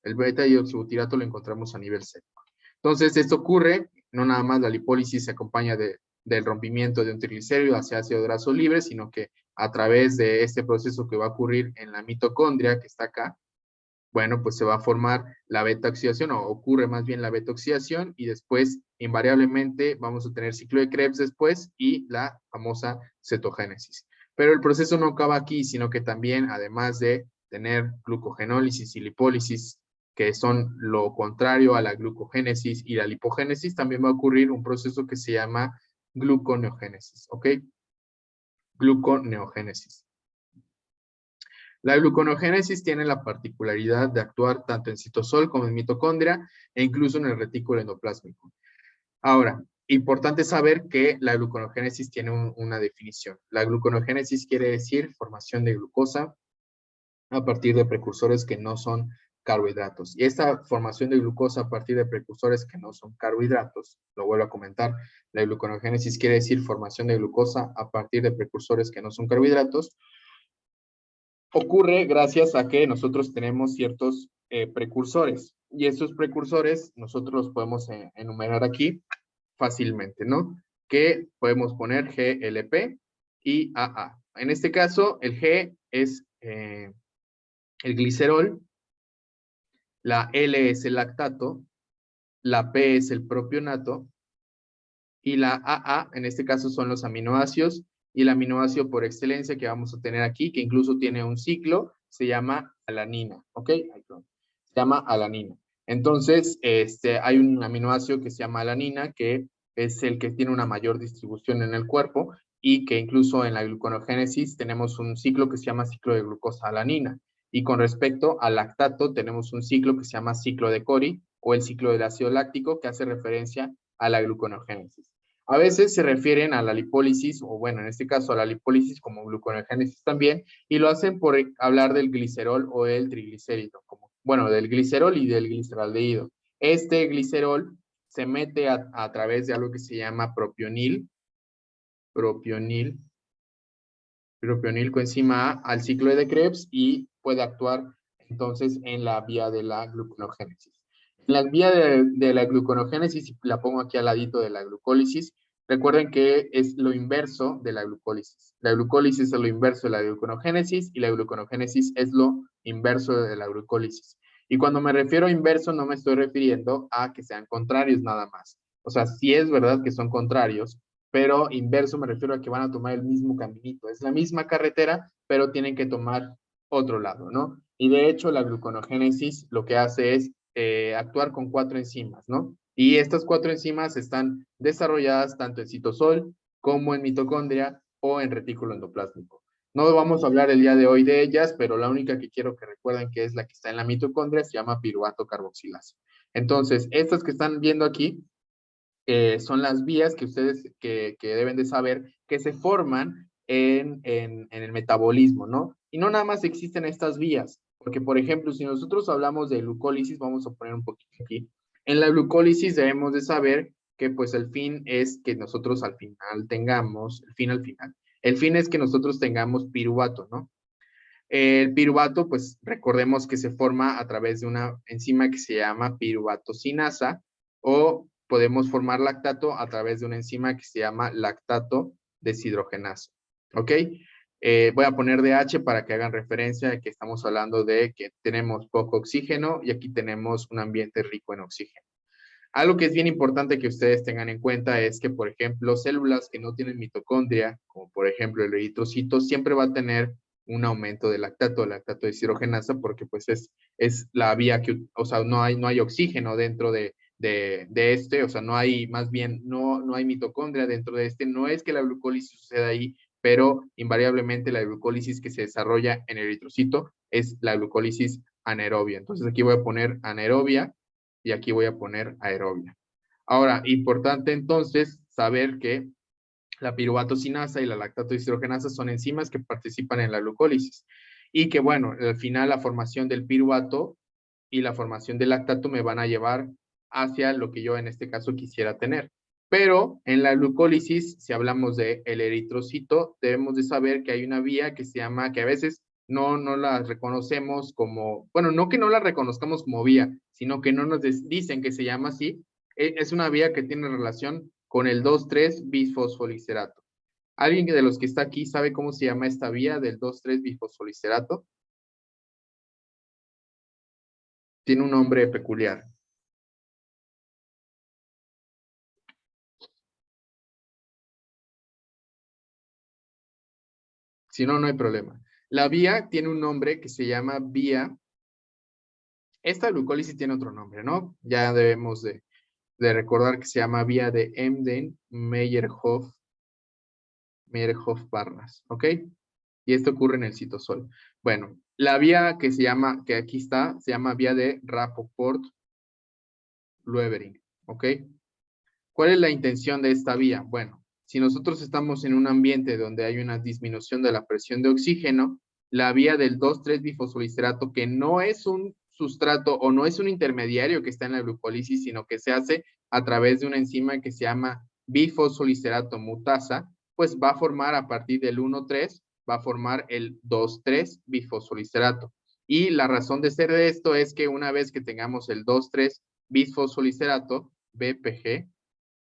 El beta hidroxibutirato lo encontramos a nivel sérico. Entonces, esto ocurre, no nada más la lipólisis se acompaña del rompimiento de un triglicérido hacia ácido graso libre, sino que a través de este proceso que va a ocurrir en la mitocondria, que está acá, bueno, pues se va a formar la beta oxidación, o ocurre más bien la beta oxidación, y después, invariablemente, vamos a tener ciclo de Krebs después y la famosa cetogénesis. Pero el proceso no acaba aquí, sino que también, además de tener glucogenólisis y lipólisis, que son lo contrario a la glucogénesis y la lipogénesis, también va a ocurrir un proceso que se llama gluconeogénesis, ¿ok? Gluconeogénesis. La gluconeogénesis tiene la particularidad de actuar tanto en citosol como en mitocondria e incluso en el retículo endoplásmico. Ahora, importante saber que la gluconeogénesis tiene una definición. La gluconeogénesis quiere decir formación de glucosa a partir de precursores que no son carbohidratos. Y esta formación de glucosa a partir de precursores que no son carbohidratos, lo vuelvo a comentar, la gluconeogénesis quiere decir formación de glucosa a partir de precursores que no son carbohidratos, ocurre gracias a que nosotros tenemos ciertos precursores. Y estos precursores nosotros los podemos enumerar aquí fácilmente, ¿no? Que podemos poner GLP y AA. En este caso, el G es el glicerol, la L es el lactato, la P es el propionato y la AA, en este caso, son los aminoácidos y el aminoácido por excelencia que vamos a tener aquí, que incluso tiene un ciclo, se llama alanina, ¿ok? Se llama alanina. Entonces, hay un aminoácido que se llama alanina, que es el que tiene una mayor distribución en el cuerpo y que incluso en la gluconeogénesis tenemos un ciclo que se llama ciclo de glucosa-alanina. Y con respecto al lactato, tenemos un ciclo que se llama ciclo de Cori o el ciclo del ácido láctico, que hace referencia a la gluconeogénesis. A veces se refieren a la lipólisis, o bueno, en este caso a la lipólisis como gluconeogénesis también, y lo hacen por hablar del glicerol o el triglicérido, como, bueno, del glicerol y del gliceraldehído. Este glicerol se mete a través de algo que se llama propionil coenzima A al ciclo de Krebs y puede actuar entonces en la vía de la gluconeogénesis. La vía de la gluconeogénesis, la pongo aquí al ladito de la glucólisis, recuerden que es lo inverso de la glucólisis. La glucólisis es lo inverso de la gluconeogénesis y la gluconeogénesis es lo inverso de la glucólisis. Y cuando me refiero a inverso, no me estoy refiriendo a que sean contrarios nada más. O sea, sí es verdad que son contrarios, pero inverso me refiero a que van a tomar el mismo caminito. Es la misma carretera, pero tienen que tomar otro lado, ¿no? Y de hecho, la gluconeogénesis lo que hace es actuar con 4 enzimas, ¿no? Y estas 4 enzimas están desarrolladas tanto en citosol como en mitocondria o en retículo endoplásmico. No vamos a hablar el día de hoy de ellas, pero la única que quiero que recuerden que es la que está en la mitocondria se llama piruvato carboxilasa. Entonces, estas que están viendo aquí son las vías que ustedes que deben de saber que se forman en el metabolismo, ¿no? Y no nada más existen estas vías, porque por ejemplo, si nosotros hablamos de glucólisis, vamos a poner un poquito aquí, en la glucólisis debemos de saber que pues el fin es que nosotros al final tengamos, el fin es que nosotros tengamos piruvato, ¿no? El piruvato, pues recordemos que se forma a través de una enzima que se llama piruvatocinasa o podemos formar lactato a través de una enzima que se llama lactato deshidrogenasa. ¿Ok? Voy a poner DH para que hagan referencia de que estamos hablando de que tenemos poco oxígeno y aquí tenemos un ambiente rico en oxígeno. Algo que es bien importante que ustedes tengan en cuenta es que, por ejemplo, células que no tienen mitocondria, como por ejemplo el eritrocito, siempre va a tener un aumento de lactato deshidrogenasa, porque pues es la vía que, o sea, no hay oxígeno dentro de este, o sea, no hay, más bien, no hay mitocondria dentro de este, no es que la glucólisis suceda ahí, pero invariablemente la glucólisis que se desarrolla en el eritrocito es la glucólisis anaerobia. Entonces aquí voy a poner anaerobia y aquí voy a poner aerobia. Ahora, importante entonces saber que la piruvatocinasa y la lactato deshidrogenasa son enzimas que participan en la glucólisis y que bueno, al final la formación del piruvato y la formación del lactato me van a llevar hacia lo que yo en este caso quisiera tener. Pero en la glucólisis, si hablamos de el eritrocito, debemos de saber que hay una vía que se llama, que a veces no la reconocemos como, bueno, no que no la reconozcamos como vía, sino que no nos dicen que se llama así. Es una vía que tiene relación con el 2,3-bisfosfolicerato. ¿Alguien de los que está aquí sabe cómo se llama esta vía del 2,3-bisfosfolicerato? Tiene un nombre peculiar. Si no, no hay problema. La vía tiene un nombre que se llama vía. Esta glucólisis tiene otro nombre, ¿no? Ya debemos de recordar que se llama vía de Embden-Meyerhoff-Barras, ¿ok? Y esto ocurre en el citosol. Bueno, la vía que aquí está, se llama vía de Rapoport-Levering, ¿ok? ¿Cuál es la intención de esta vía? Bueno, si nosotros estamos en un ambiente donde hay una disminución de la presión de oxígeno, la vía del 2,3-bifosfoliserato, que no es un sustrato o no es un intermediario que está en la glucólisis, sino que se hace a través de una enzima que se llama bifosfoliserato mutasa, pues va a formar a partir del 1,3, va a formar el 2,3-bifosfoliserato. Y la razón de ser de esto es que una vez que tengamos el 2,3-bisfosfoliserato, BPG,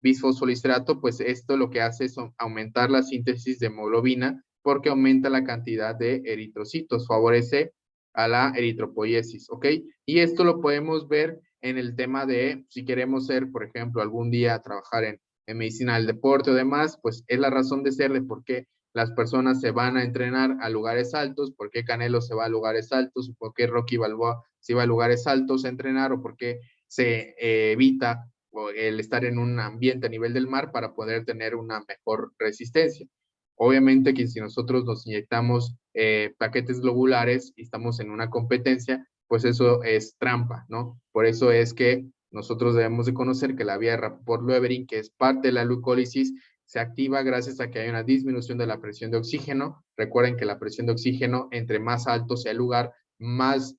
bisfosfoliserato, pues esto lo que hace es aumentar la síntesis de hemoglobina porque aumenta la cantidad de eritrocitos, favorece a la eritropoiesis, ¿ok? Y esto lo podemos ver en el tema de, si queremos ser, por ejemplo, algún día trabajar en medicina del deporte o demás, pues es la razón de ser de por qué las personas se van a entrenar a lugares altos, por qué Canelo se va a lugares altos, por qué Rocky Balboa se va a lugares altos a entrenar, o por qué se evita el estar en un ambiente a nivel del mar para poder tener una mejor resistencia. Obviamente que si nosotros nos inyectamos paquetes globulares y estamos en una competencia, pues eso es trampa, ¿no? Por eso es que nosotros debemos de conocer que la vía de Rapoport-Levering, que es parte de la glucólisis, se activa gracias a que hay una disminución de la presión de oxígeno. Recuerden que la presión de oxígeno, entre más alto sea el lugar, más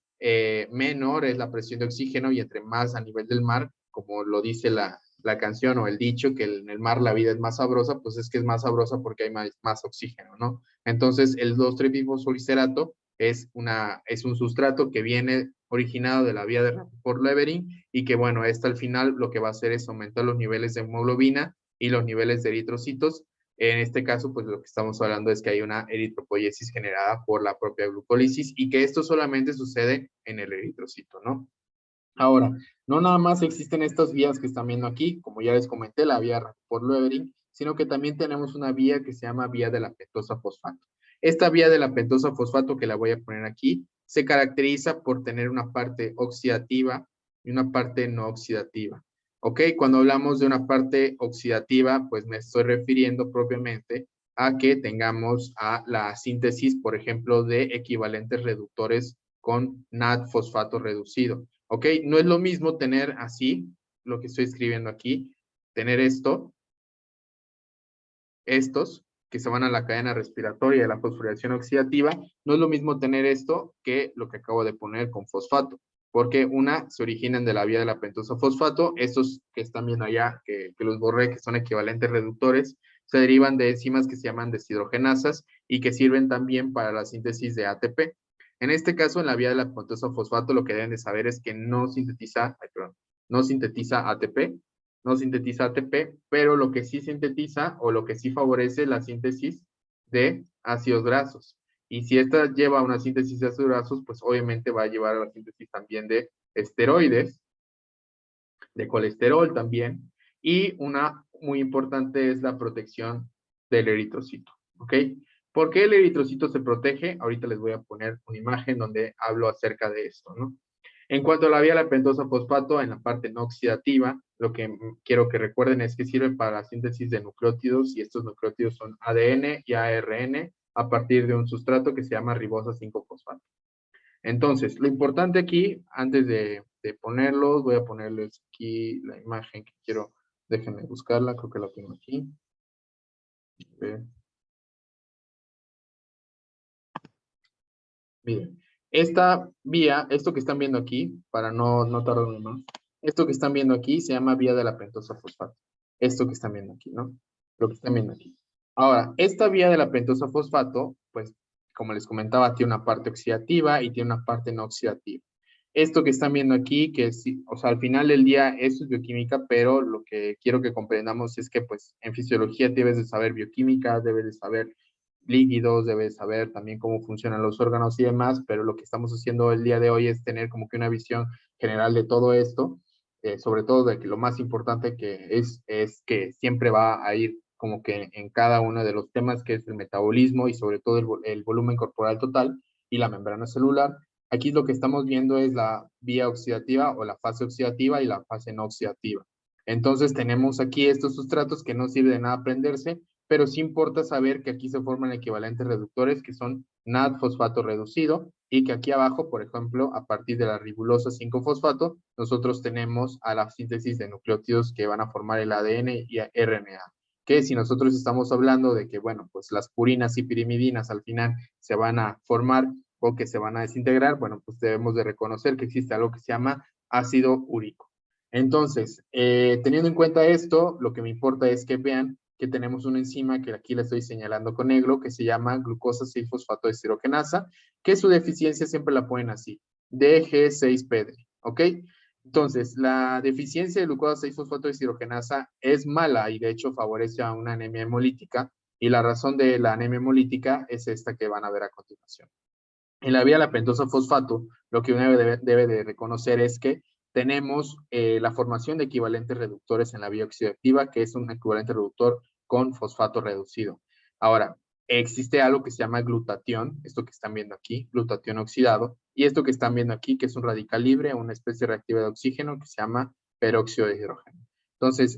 menor es la presión de oxígeno, y entre más a nivel del mar, como lo dice la canción o el dicho, que en el mar la vida es más sabrosa, pues es que es más sabrosa porque hay más oxígeno, ¿no? Entonces, el 2,3-bifosfoliserato es un sustrato que viene originado de la vía de Rapoport-Levering y que, bueno, esto al final lo que va a hacer es aumentar los niveles de hemoglobina y los niveles de eritrocitos. En este caso, pues lo que estamos hablando es que hay una eritropoiesis generada por la propia glucólisis y que esto solamente sucede en el eritrocito, ¿no? Ahora, no nada más existen estas vías que están viendo aquí, como ya les comenté, la vía Rapoport-Levering, sino que también tenemos una vía que se llama vía de la pentosa fosfato. Esta vía de la pentosa fosfato, que la voy a poner aquí, se caracteriza por tener una parte oxidativa y una parte no oxidativa. ¿Ok? Cuando hablamos de una parte oxidativa, pues me estoy refiriendo propiamente a que tengamos a la síntesis, por ejemplo, de equivalentes reductores con NAD fosfato reducido. ¿Ok? No es lo mismo tener así, lo que estoy escribiendo aquí, tener estos, que se van a la cadena respiratoria de la fosforilación oxidativa, no es lo mismo tener esto que lo que acabo de poner con fosfato, porque una se originan de la vía de la pentosa fosfato, estos que están viendo allá, que los borré, que son equivalentes reductores, se derivan de enzimas que se llaman deshidrogenasas y que sirven también para la síntesis de ATP. En este caso, en la vía de la pentosa fosfato, lo que deben de saber es que no sintetiza ATP, no sintetiza ATP, pero lo que sí sintetiza o lo que sí favorece la síntesis de ácidos grasos. Y si esta lleva a una síntesis de ácidos grasos, pues obviamente va a llevar a la síntesis también de esteroides, de colesterol también, y una muy importante es la protección del eritrocito, ¿ok? ¿Por qué el eritrocito se protege? Ahorita les voy a poner una imagen donde hablo acerca de esto, ¿no? En cuanto a la vía de la pentosa fosfato, en la parte no oxidativa, lo que quiero que recuerden es que sirve para la síntesis de nucleótidos, y estos nucleótidos son ADN y ARN a partir de un sustrato que se llama ribosa 5-fosfato. Entonces, lo importante aquí, antes de ponerlos, voy a ponerles aquí la imagen que quiero. Déjenme buscarla, creo que la tengo aquí. Miren, esta vía, esto que están viendo aquí, para no tardar más, esto que están viendo aquí se llama vía de la pentosa fosfato. Esto que están viendo aquí, ¿no? Lo que están viendo aquí. Ahora, esta vía de la pentosa fosfato, pues, como les comentaba, tiene una parte oxidativa y tiene una parte no oxidativa. Esto que están viendo aquí, que sí, o sea, al final del día eso es bioquímica, pero lo que quiero que comprendamos es que, pues, en fisiología debes de saber bioquímica, debes de saber líquidos, debes saber también cómo funcionan los órganos y demás, pero lo que estamos haciendo el día de hoy es tener como que una visión general de todo esto, sobre todo de que lo más importante que es que siempre va a ir como que en cada uno de los temas que es el metabolismo y sobre todo el volumen corporal total y la membrana celular. Aquí lo que estamos viendo es la vía oxidativa o la fase oxidativa y la fase no oxidativa. Entonces tenemos aquí estos sustratos que no sirve de nada aprenderse, pero sí importa saber que aquí se forman equivalentes reductores que son NAD fosfato reducido y que aquí abajo, por ejemplo, a partir de la ribulosa 5-fosfato, nosotros tenemos a la síntesis de nucleótidos que van a formar el ADN y RNA. Que si nosotros estamos hablando de que, bueno, pues las purinas y pirimidinas al final se van a formar o que se van a desintegrar, bueno, pues debemos de reconocer que existe algo que se llama ácido úrico. Entonces, teniendo en cuenta esto, lo que me importa es que vean que tenemos una enzima que aquí la estoy señalando con negro, que se llama glucosa 6-fosfato deshidrogenasa, que su deficiencia siempre la ponen así, DG6PD, ¿ok? Entonces, la deficiencia de glucosa 6-fosfato deshidrogenasa es mala y de hecho favorece a una anemia hemolítica, y la razón de la anemia hemolítica es esta que van a ver a continuación. En la vía de la pentosa fosfato, lo que uno debe de reconocer es que tenemos la formación de equivalentes reductores en la vía oxidativa, que es un equivalente reductor con fosfato reducido. Ahora, existe algo que se llama glutatión, esto que están viendo aquí, glutatión oxidado, y esto que están viendo aquí, que es un radical libre, una especie reactiva de oxígeno que se llama peróxido de hidrógeno. Entonces,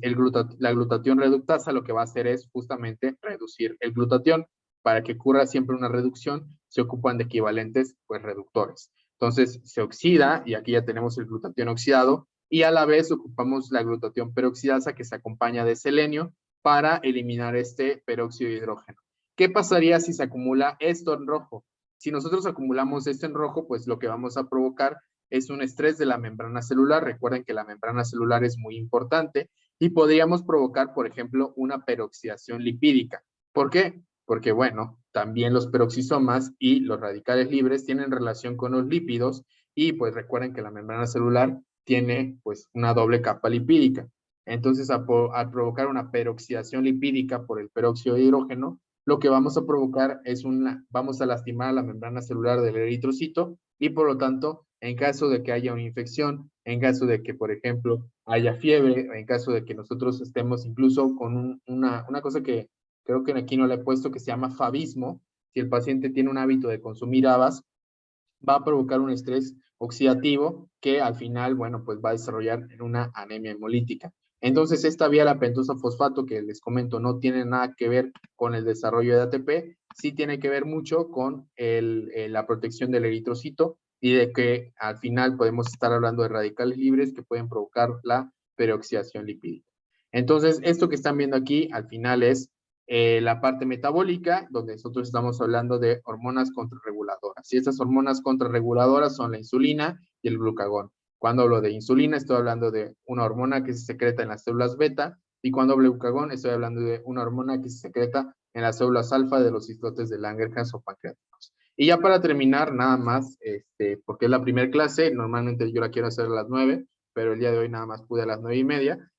la glutatión reductasa lo que va a hacer es justamente reducir el glutatión. Para que ocurra siempre una reducción, se ocupan de equivalentes pues, reductores. Entonces, se oxida, y aquí ya tenemos el glutatión oxidado, y a la vez ocupamos la glutatión peroxidasa que se acompaña de selenio para eliminar este peróxido de hidrógeno. ¿Qué pasaría si se acumula esto en rojo? Si nosotros acumulamos esto en rojo, pues lo que vamos a provocar es un estrés de la membrana celular. Recuerden que la membrana celular es muy importante y podríamos provocar, por ejemplo, una peroxidación lipídica. ¿Por qué? Porque, bueno, también los peroxisomas y los radicales libres tienen relación con los lípidos y pues recuerden que la membrana celular tiene pues una doble capa lipídica. Entonces, al provocar una peroxidación lipídica por el peróxido de hidrógeno, lo que vamos a provocar es vamos a lastimar a la membrana celular del eritrocito y por lo tanto, en caso de que haya una infección, en caso de que, por ejemplo, haya fiebre, en caso de que nosotros estemos incluso con una cosa que creo que aquí no le he puesto, que se llama favismo. Si el paciente tiene un hábito de consumir habas, va a provocar un estrés oxidativo que al final, bueno, pues va a desarrollar en una anemia hemolítica. Entonces, esta vía la pentosa fosfato que les comento no tiene nada que ver con el desarrollo de ATP, sí tiene que ver mucho con la protección del eritrocito y de que al final podemos estar hablando de radicales libres que pueden provocar la peroxidación lipídica. Entonces, esto que están viendo aquí al final es la parte metabólica, donde nosotros estamos hablando de hormonas contrarreguladoras. Y estas hormonas contrarreguladoras son la insulina y el glucagón. Cuando hablo de insulina, estoy hablando de una hormona que se secreta en las células beta, y cuando hablo de glucagón, estoy hablando de una hormona que se secreta en las células alfa de los islotes de Langerhans o pancreáticos. Y ya para terminar, nada más, porque es la primera clase, normalmente yo la quiero hacer a las 9, pero el día de hoy nada más pude a las 9:30.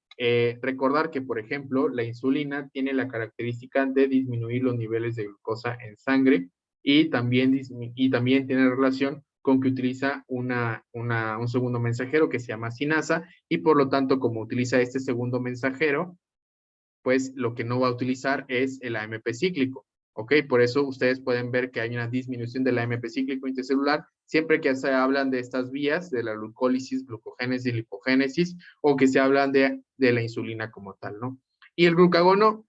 Recordar que, por ejemplo, la insulina tiene la característica de disminuir los niveles de glucosa en sangre y también tiene relación con que utiliza un segundo mensajero que se llama sinasa y por lo tanto, como utiliza este segundo mensajero, pues lo que no va a utilizar es el AMP cíclico. ¿Ok? Por eso ustedes pueden ver que hay una disminución del AMP cíclico intercelular siempre que se hablan de estas vías, de la glucólisis, glucogénesis, lipogénesis, o que se hablan de la insulina como tal, ¿no? Y el glucagono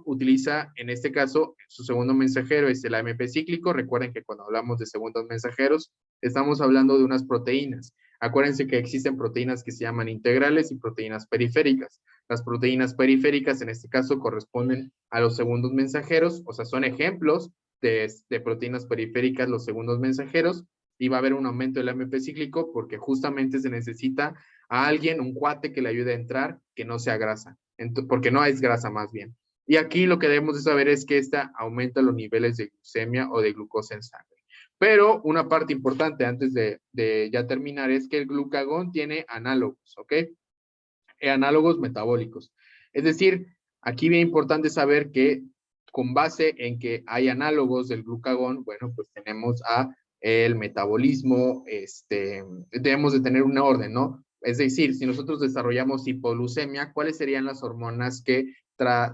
utiliza, en este caso, su segundo mensajero es el AMP cíclico. Recuerden que cuando hablamos de segundos mensajeros, estamos hablando de unas proteínas. Acuérdense que existen proteínas que se llaman integrales y proteínas periféricas. Las proteínas periféricas, en este caso, corresponden a los segundos mensajeros, o sea, son ejemplos de proteínas periféricas, los segundos mensajeros, y va a haber un aumento del AMP cíclico porque justamente se necesita a alguien, un cuate que le ayude a entrar, que no sea grasa, porque no es grasa más bien. Y aquí lo que debemos de saber es que esta aumenta los niveles de glucemia o de glucosa en sangre. Pero una parte importante antes de ya terminar es que el glucagón tiene análogos, ¿ok? Análogos metabólicos. Es decir, aquí bien importante saber que con base en que hay análogos del glucagón, bueno, pues tenemos el metabolismo, debemos de tener un orden, ¿no? Es decir, si nosotros desarrollamos hipoglucemia, ¿cuáles serían las hormonas que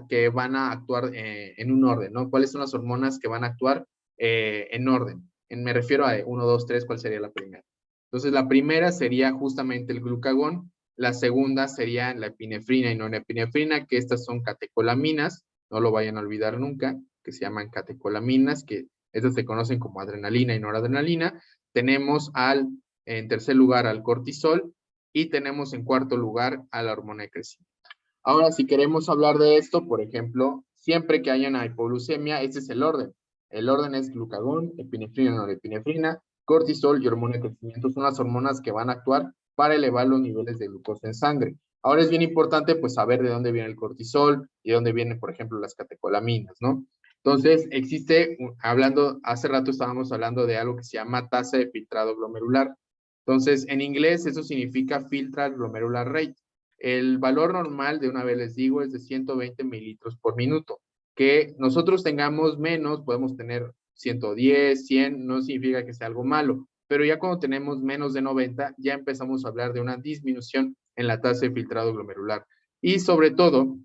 que van a actuar en un orden, ¿no? ¿Cuáles son las hormonas que van a actuar en orden? Me refiero a 1, 2, 3, ¿cuál sería la primera? Entonces, la primera sería justamente el glucagón, la segunda sería la epinefrina y norepinefrina, que estas son catecolaminas, no lo vayan a olvidar nunca, que se llaman catecolaminas, que estas se conocen como adrenalina y noradrenalina. Tenemos en tercer lugar al cortisol y tenemos en cuarto lugar a la hormona de crecimiento. Ahora, si queremos hablar de esto, por ejemplo, siempre que haya una hipoglucemia, este es el orden. El orden es glucagón, epinefrina, norepinefrina, cortisol y hormona de crecimiento. Son las hormonas que van a actuar para elevar los niveles de glucosa en sangre. Ahora es bien importante pues saber de dónde viene el cortisol y de dónde vienen, por ejemplo, las catecolaminas, ¿no? Entonces, hace rato estábamos hablando de algo que se llama tasa de filtrado glomerular. Entonces, en inglés eso significa filtral glomerular rate. El valor normal, de una vez les digo, es de 120 mililitros por minuto. Que nosotros tengamos menos, podemos tener 110, 100, no significa que sea algo malo, pero ya cuando tenemos menos de 90, ya empezamos a hablar de una disminución en la tasa de filtrado glomerular. Y sobre todo,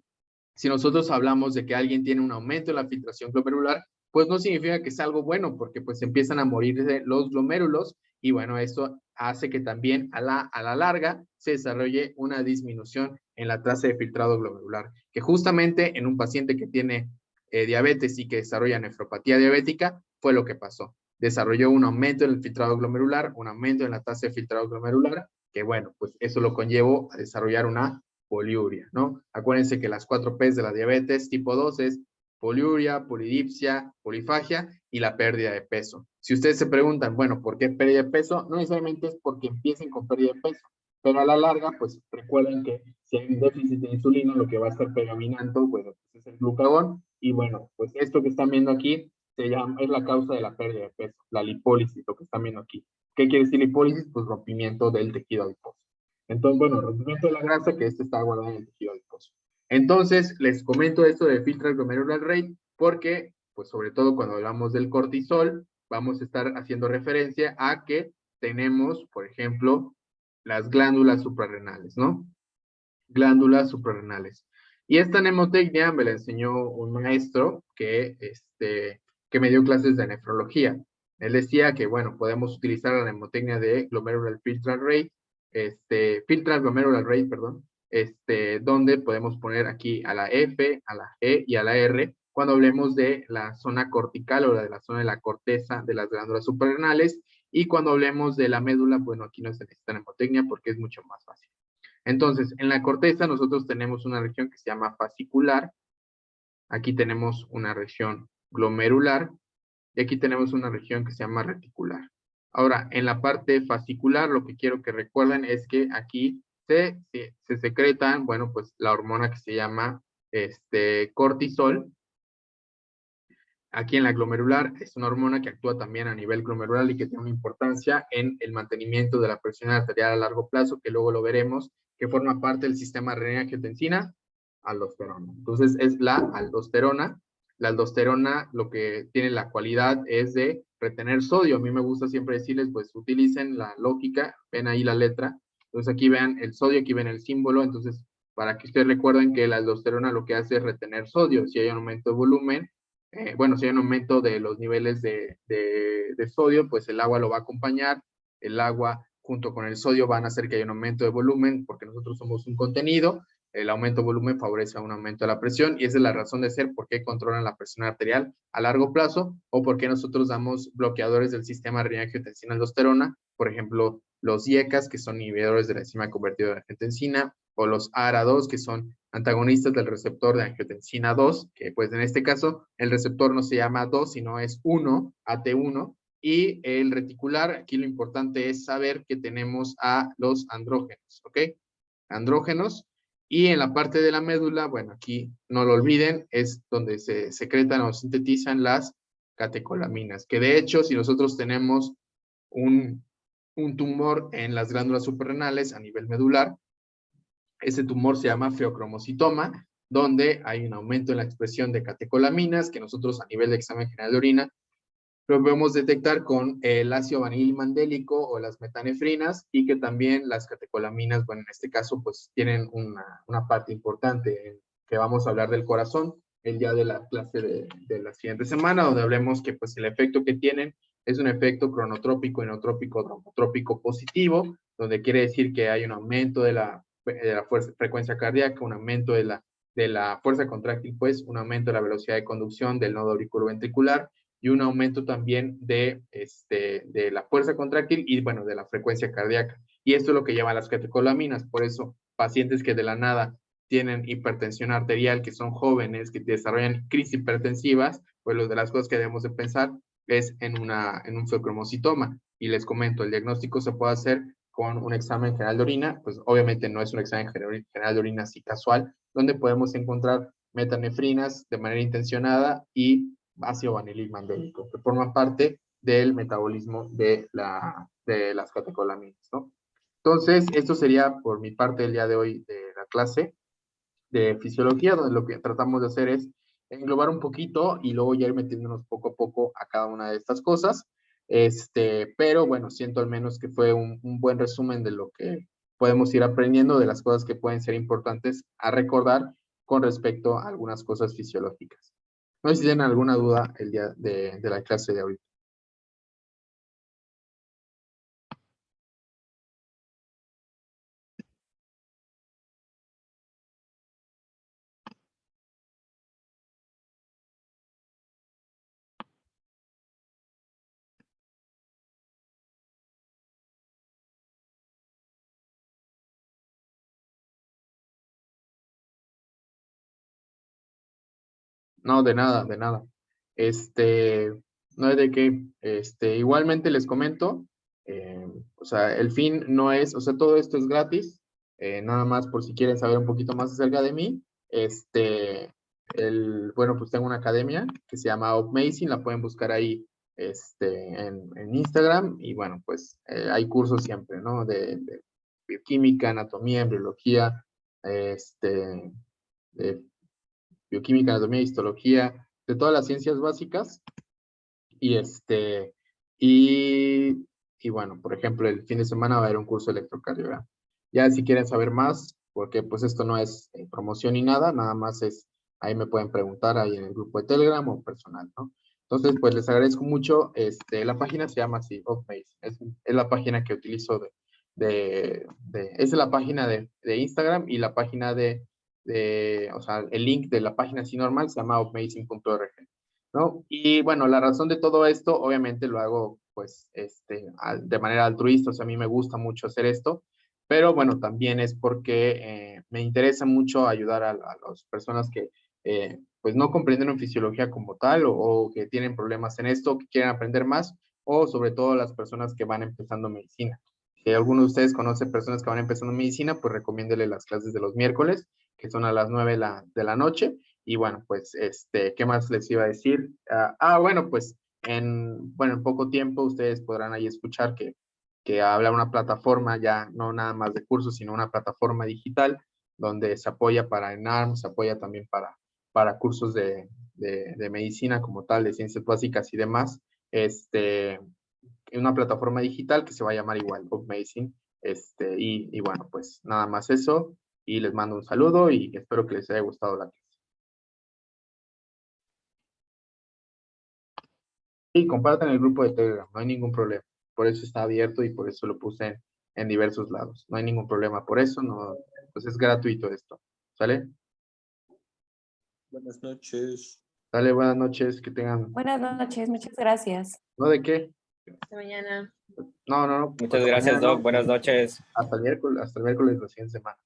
si nosotros hablamos de que alguien tiene un aumento en la filtración glomerular, pues no significa que sea algo bueno, porque pues empiezan a morir los glomérulos y bueno, esto hace que también a la larga se desarrolle una disminución en la tasa de filtrado glomerular, que justamente en un paciente que tiene diabetes y que desarrolla nefropatía diabética, fue lo que pasó. Desarrolló un aumento en el filtrado glomerular, un aumento en la tasa de filtrado glomerular, que bueno, pues eso lo conllevó a desarrollar una poliuria, ¿no? Acuérdense que las 4 P's de la diabetes tipo 2 es poliuria, polidipsia, polifagia y la pérdida de peso. Si ustedes se preguntan, bueno, ¿por qué pérdida de peso? No necesariamente es porque empiecen con pérdida de peso, pero a la larga, pues recuerden que si hay un déficit de insulina, lo que va a estar predominando, bueno, pues es el glucagón, y bueno, pues esto que están viendo aquí es la causa de la pérdida de peso, la lipólisis, lo que están viendo aquí. ¿Qué quiere decir lipólisis? Pues rompimiento del tejido adiposo. Entonces, bueno, rompimiento de la grasa, que está guardado en el tejido adiposo. Entonces, les comento esto de filtral glomerular rate, porque, pues sobre todo cuando hablamos del cortisol, vamos a estar haciendo referencia a que tenemos, por ejemplo, las glándulas suprarrenales, ¿no? Glándulas suprarrenales. Y esta mnemotecnia me la enseñó un maestro que me dio clases de nefrología. Él decía que, bueno, podemos utilizar la mnemotecnia de glomerular filtral rate, filtral glomerular rate, perdón, donde podemos poner aquí a la F, a la E y a la R, cuando hablemos de la zona cortical o de la zona de la corteza de las glándulas suprarrenales, y cuando hablemos de la médula, bueno, aquí no se necesita mnemotecnia porque es mucho más fácil. Entonces, en la corteza nosotros tenemos una región que se llama fascicular, aquí tenemos una región glomerular, y aquí tenemos una región que se llama reticular. Ahora, en la parte fascicular, lo que quiero que recuerden es que aquí se secretan, bueno, pues la hormona que se llama cortisol. Aquí en la glomerular es una hormona que actúa también a nivel glomerular y que tiene una importancia en el mantenimiento de la presión arterial a largo plazo, que luego lo veremos, que forma parte del sistema renina-angiotensina, aldosterona. Entonces es la aldosterona. La aldosterona lo que tiene la cualidad es de retener sodio. A mí me gusta siempre decirles, pues utilicen la lógica, ven ahí la letra. Entonces aquí vean el sodio, aquí ven el símbolo. Entonces, para que ustedes recuerden que la aldosterona lo que hace es retener sodio. Si hay un aumento de volumen, bueno, si hay un aumento de los niveles de sodio, pues el agua lo va a acompañar. El agua junto con el sodio van a hacer que haya un aumento de volumen, porque nosotros somos un contenido. El aumento de volumen favorece a un aumento de la presión, y esa es la razón de ser por qué controlan la presión arterial a largo plazo, o por qué nosotros damos bloqueadores del sistema renina-angiotensina-aldosterona, por ejemplo, los IECAs, que son inhibidores de la enzima convertidora de angiotensina, o los ARA2, que son antagonistas del receptor de angiotensina 2, que pues en este caso el receptor no se llama 2, sino es 1, AT1, y el reticular, aquí lo importante es saber que tenemos a los andrógenos, ¿ok? Andrógenos, y en la parte de la médula, bueno, aquí no lo olviden, es donde se secretan o sintetizan las catecolaminas, que de hecho, si nosotros tenemos un tumor en las glándulas suprarrenales a nivel medular, ese tumor se llama feocromocitoma, donde hay un aumento en la expresión de catecolaminas, que nosotros a nivel de examen general de orina lo podemos detectar con el ácido vanil-mandélico o las metanefrinas, y que también las catecolaminas, bueno, en este caso, pues tienen una parte importante que vamos a hablar del corazón el día de la clase de la siguiente semana, donde hablemos que pues el efecto que tienen es un efecto cronotrópico, enotrópico, dromotrópico positivo, donde quiere decir que hay un aumento de la frecuencia cardíaca, un aumento de la fuerza contráctil, pues un aumento de la velocidad de conducción del nodo auriculoventricular y un aumento también de la fuerza contráctil y, bueno, de la frecuencia cardíaca. Y esto es lo que lleva a las catecolaminas. Por eso, pacientes que de la nada tienen hipertensión arterial, que son jóvenes, que desarrollan crisis hipertensivas, pues lo de las cosas que debemos de pensar es en un feocromocitoma. Y les comento, el diagnóstico se puede hacer con un examen general de orina, pues obviamente no es un examen general de orina así casual, donde podemos encontrar metanefrinas de manera intencionada y ácido vanílico mandélico, que forman parte del metabolismo de las catecolaminas, ¿no? Entonces, esto sería por mi parte el día de hoy de la clase de fisiología, donde lo que tratamos de hacer es englobar un poquito y luego ya ir metiéndonos poco a poco a cada una de estas cosas. Pero bueno, siento al menos que fue un buen resumen de lo que podemos ir aprendiendo, de las cosas que pueden ser importantes a recordar con respecto a algunas cosas fisiológicas. No sé si tienen alguna duda el día de la clase de ahorita. No, de nada, de nada. No es de qué. Igualmente les comento, o sea, el fin no es, o sea, todo esto es gratis, nada más por si quieren saber un poquito más acerca de mí. Bueno, pues tengo una academia que se llama Upmazing, la pueden buscar ahí, en Instagram, y bueno, pues hay cursos siempre, ¿no? De bioquímica, anatomía, embriología, de bioquímica, anatomía, histología, de todas las ciencias básicas. Y y bueno, por ejemplo, el fin de semana va a haber un curso de electrocardiograma. Ya si quieren saber más, porque pues esto no es promoción ni nada, nada más es, ahí me pueden preguntar ahí en el grupo de Telegram o personal, ¿no? Entonces, pues les agradezco mucho. La página se llama así, Upmaze. Es la página que utilizo es la página de Instagram, y la página o sea, el link de la página así normal se llama upmazing.org, ¿no? Y bueno, la razón de todo esto, obviamente lo hago pues de manera altruista, o sea, a mí me gusta mucho hacer esto, pero bueno, también es porque me interesa mucho ayudar a las personas que pues no comprenden fisiología como tal, o que tienen problemas en esto, que quieren aprender más, o sobre todo las personas que van empezando medicina. Si alguno de ustedes conoce personas que van empezando medicina, pues recomiéndele las clases de los miércoles, que son a las 9 de la noche. Y bueno, pues, ¿qué más les iba a decir? Bueno, pues, bueno, en poco tiempo ustedes podrán ahí escuchar que habla una plataforma, ya no nada más de cursos, sino una plataforma digital, donde se apoya para ENARM, se apoya también para cursos de medicina como tal, de ciencias básicas y demás. Una plataforma digital que se va a llamar igual, Upmazing. Y bueno, pues nada más eso, y les mando un saludo y espero que les haya gustado la clase. Sí, compartan el grupo de Telegram, no hay ningún problema. Por eso está abierto y por eso lo puse en diversos lados. No hay ningún problema por eso, no, pues es gratuito esto. ¿Sale? Buenas noches. Sale, buenas noches, que tengan. Buenas noches, muchas gracias. ¿No de qué? Hasta mañana. No. Muchas hasta gracias, mañana, Doc. no. Buenas noches. Hasta el miércoles de la siguiente semana.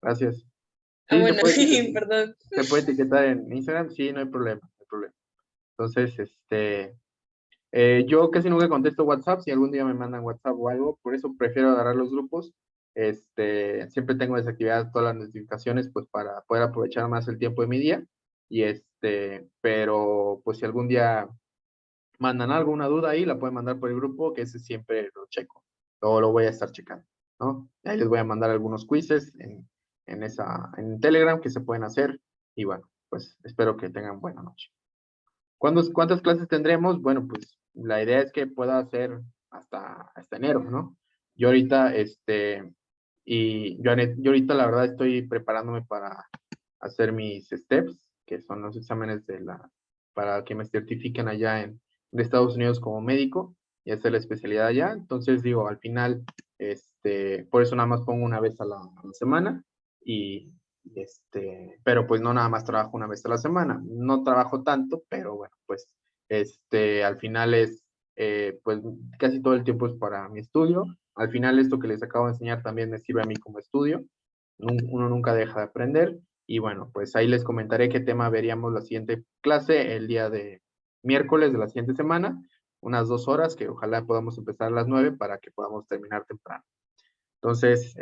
Gracias. Ah, Sí, bueno, perdón. se puede etiquetar en Instagram, sí, no hay problema, no hay problema. Entonces, yo casi nunca contesto WhatsApp, si algún día me mandan WhatsApp o algo, por eso prefiero agarrar los grupos. Siempre tengo desactivadas todas las notificaciones, pues para poder aprovechar más el tiempo de mi día. Pero pues si algún día mandan alguna duda ahí, la pueden mandar por el grupo, que ese siempre lo checo. Luego lo voy a estar checando, ¿no? Ahí les voy a mandar algunos quizzes en Telegram que se pueden hacer. Y bueno, pues espero que tengan buena noche. ¿Cuántas clases tendremos? Bueno, pues la idea es que pueda hacer hasta enero, ¿no? Yo ahorita, yo ahorita la verdad estoy preparándome para hacer mis STEPS, que son los exámenes para que me certifiquen allá en Estados Unidos como médico y hacer la especialidad allá. Entonces, digo, al final, por eso nada más pongo una vez a la semana y, pero pues no nada más trabajo una vez a la semana. No trabajo tanto, pero bueno, pues, al final pues casi todo el tiempo es para mi estudio. Al final esto que les acabo de enseñar también me sirve a mí como estudio. Uno nunca deja de aprender. Y bueno, pues ahí les comentaré qué tema veríamos la siguiente clase, el día de miércoles de la siguiente semana, unas 2 horas, que ojalá podamos empezar a las 9 para que podamos terminar temprano. Entonces,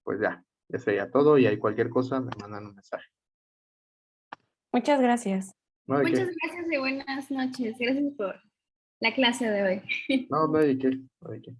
pues ya sería todo y hay cualquier cosa, me mandan un mensaje. Muchas gracias. No, ¿de Muchas qué? gracias y buenas noches. Gracias por la clase de hoy. No, no, ¿de qué? No, ¿de qué?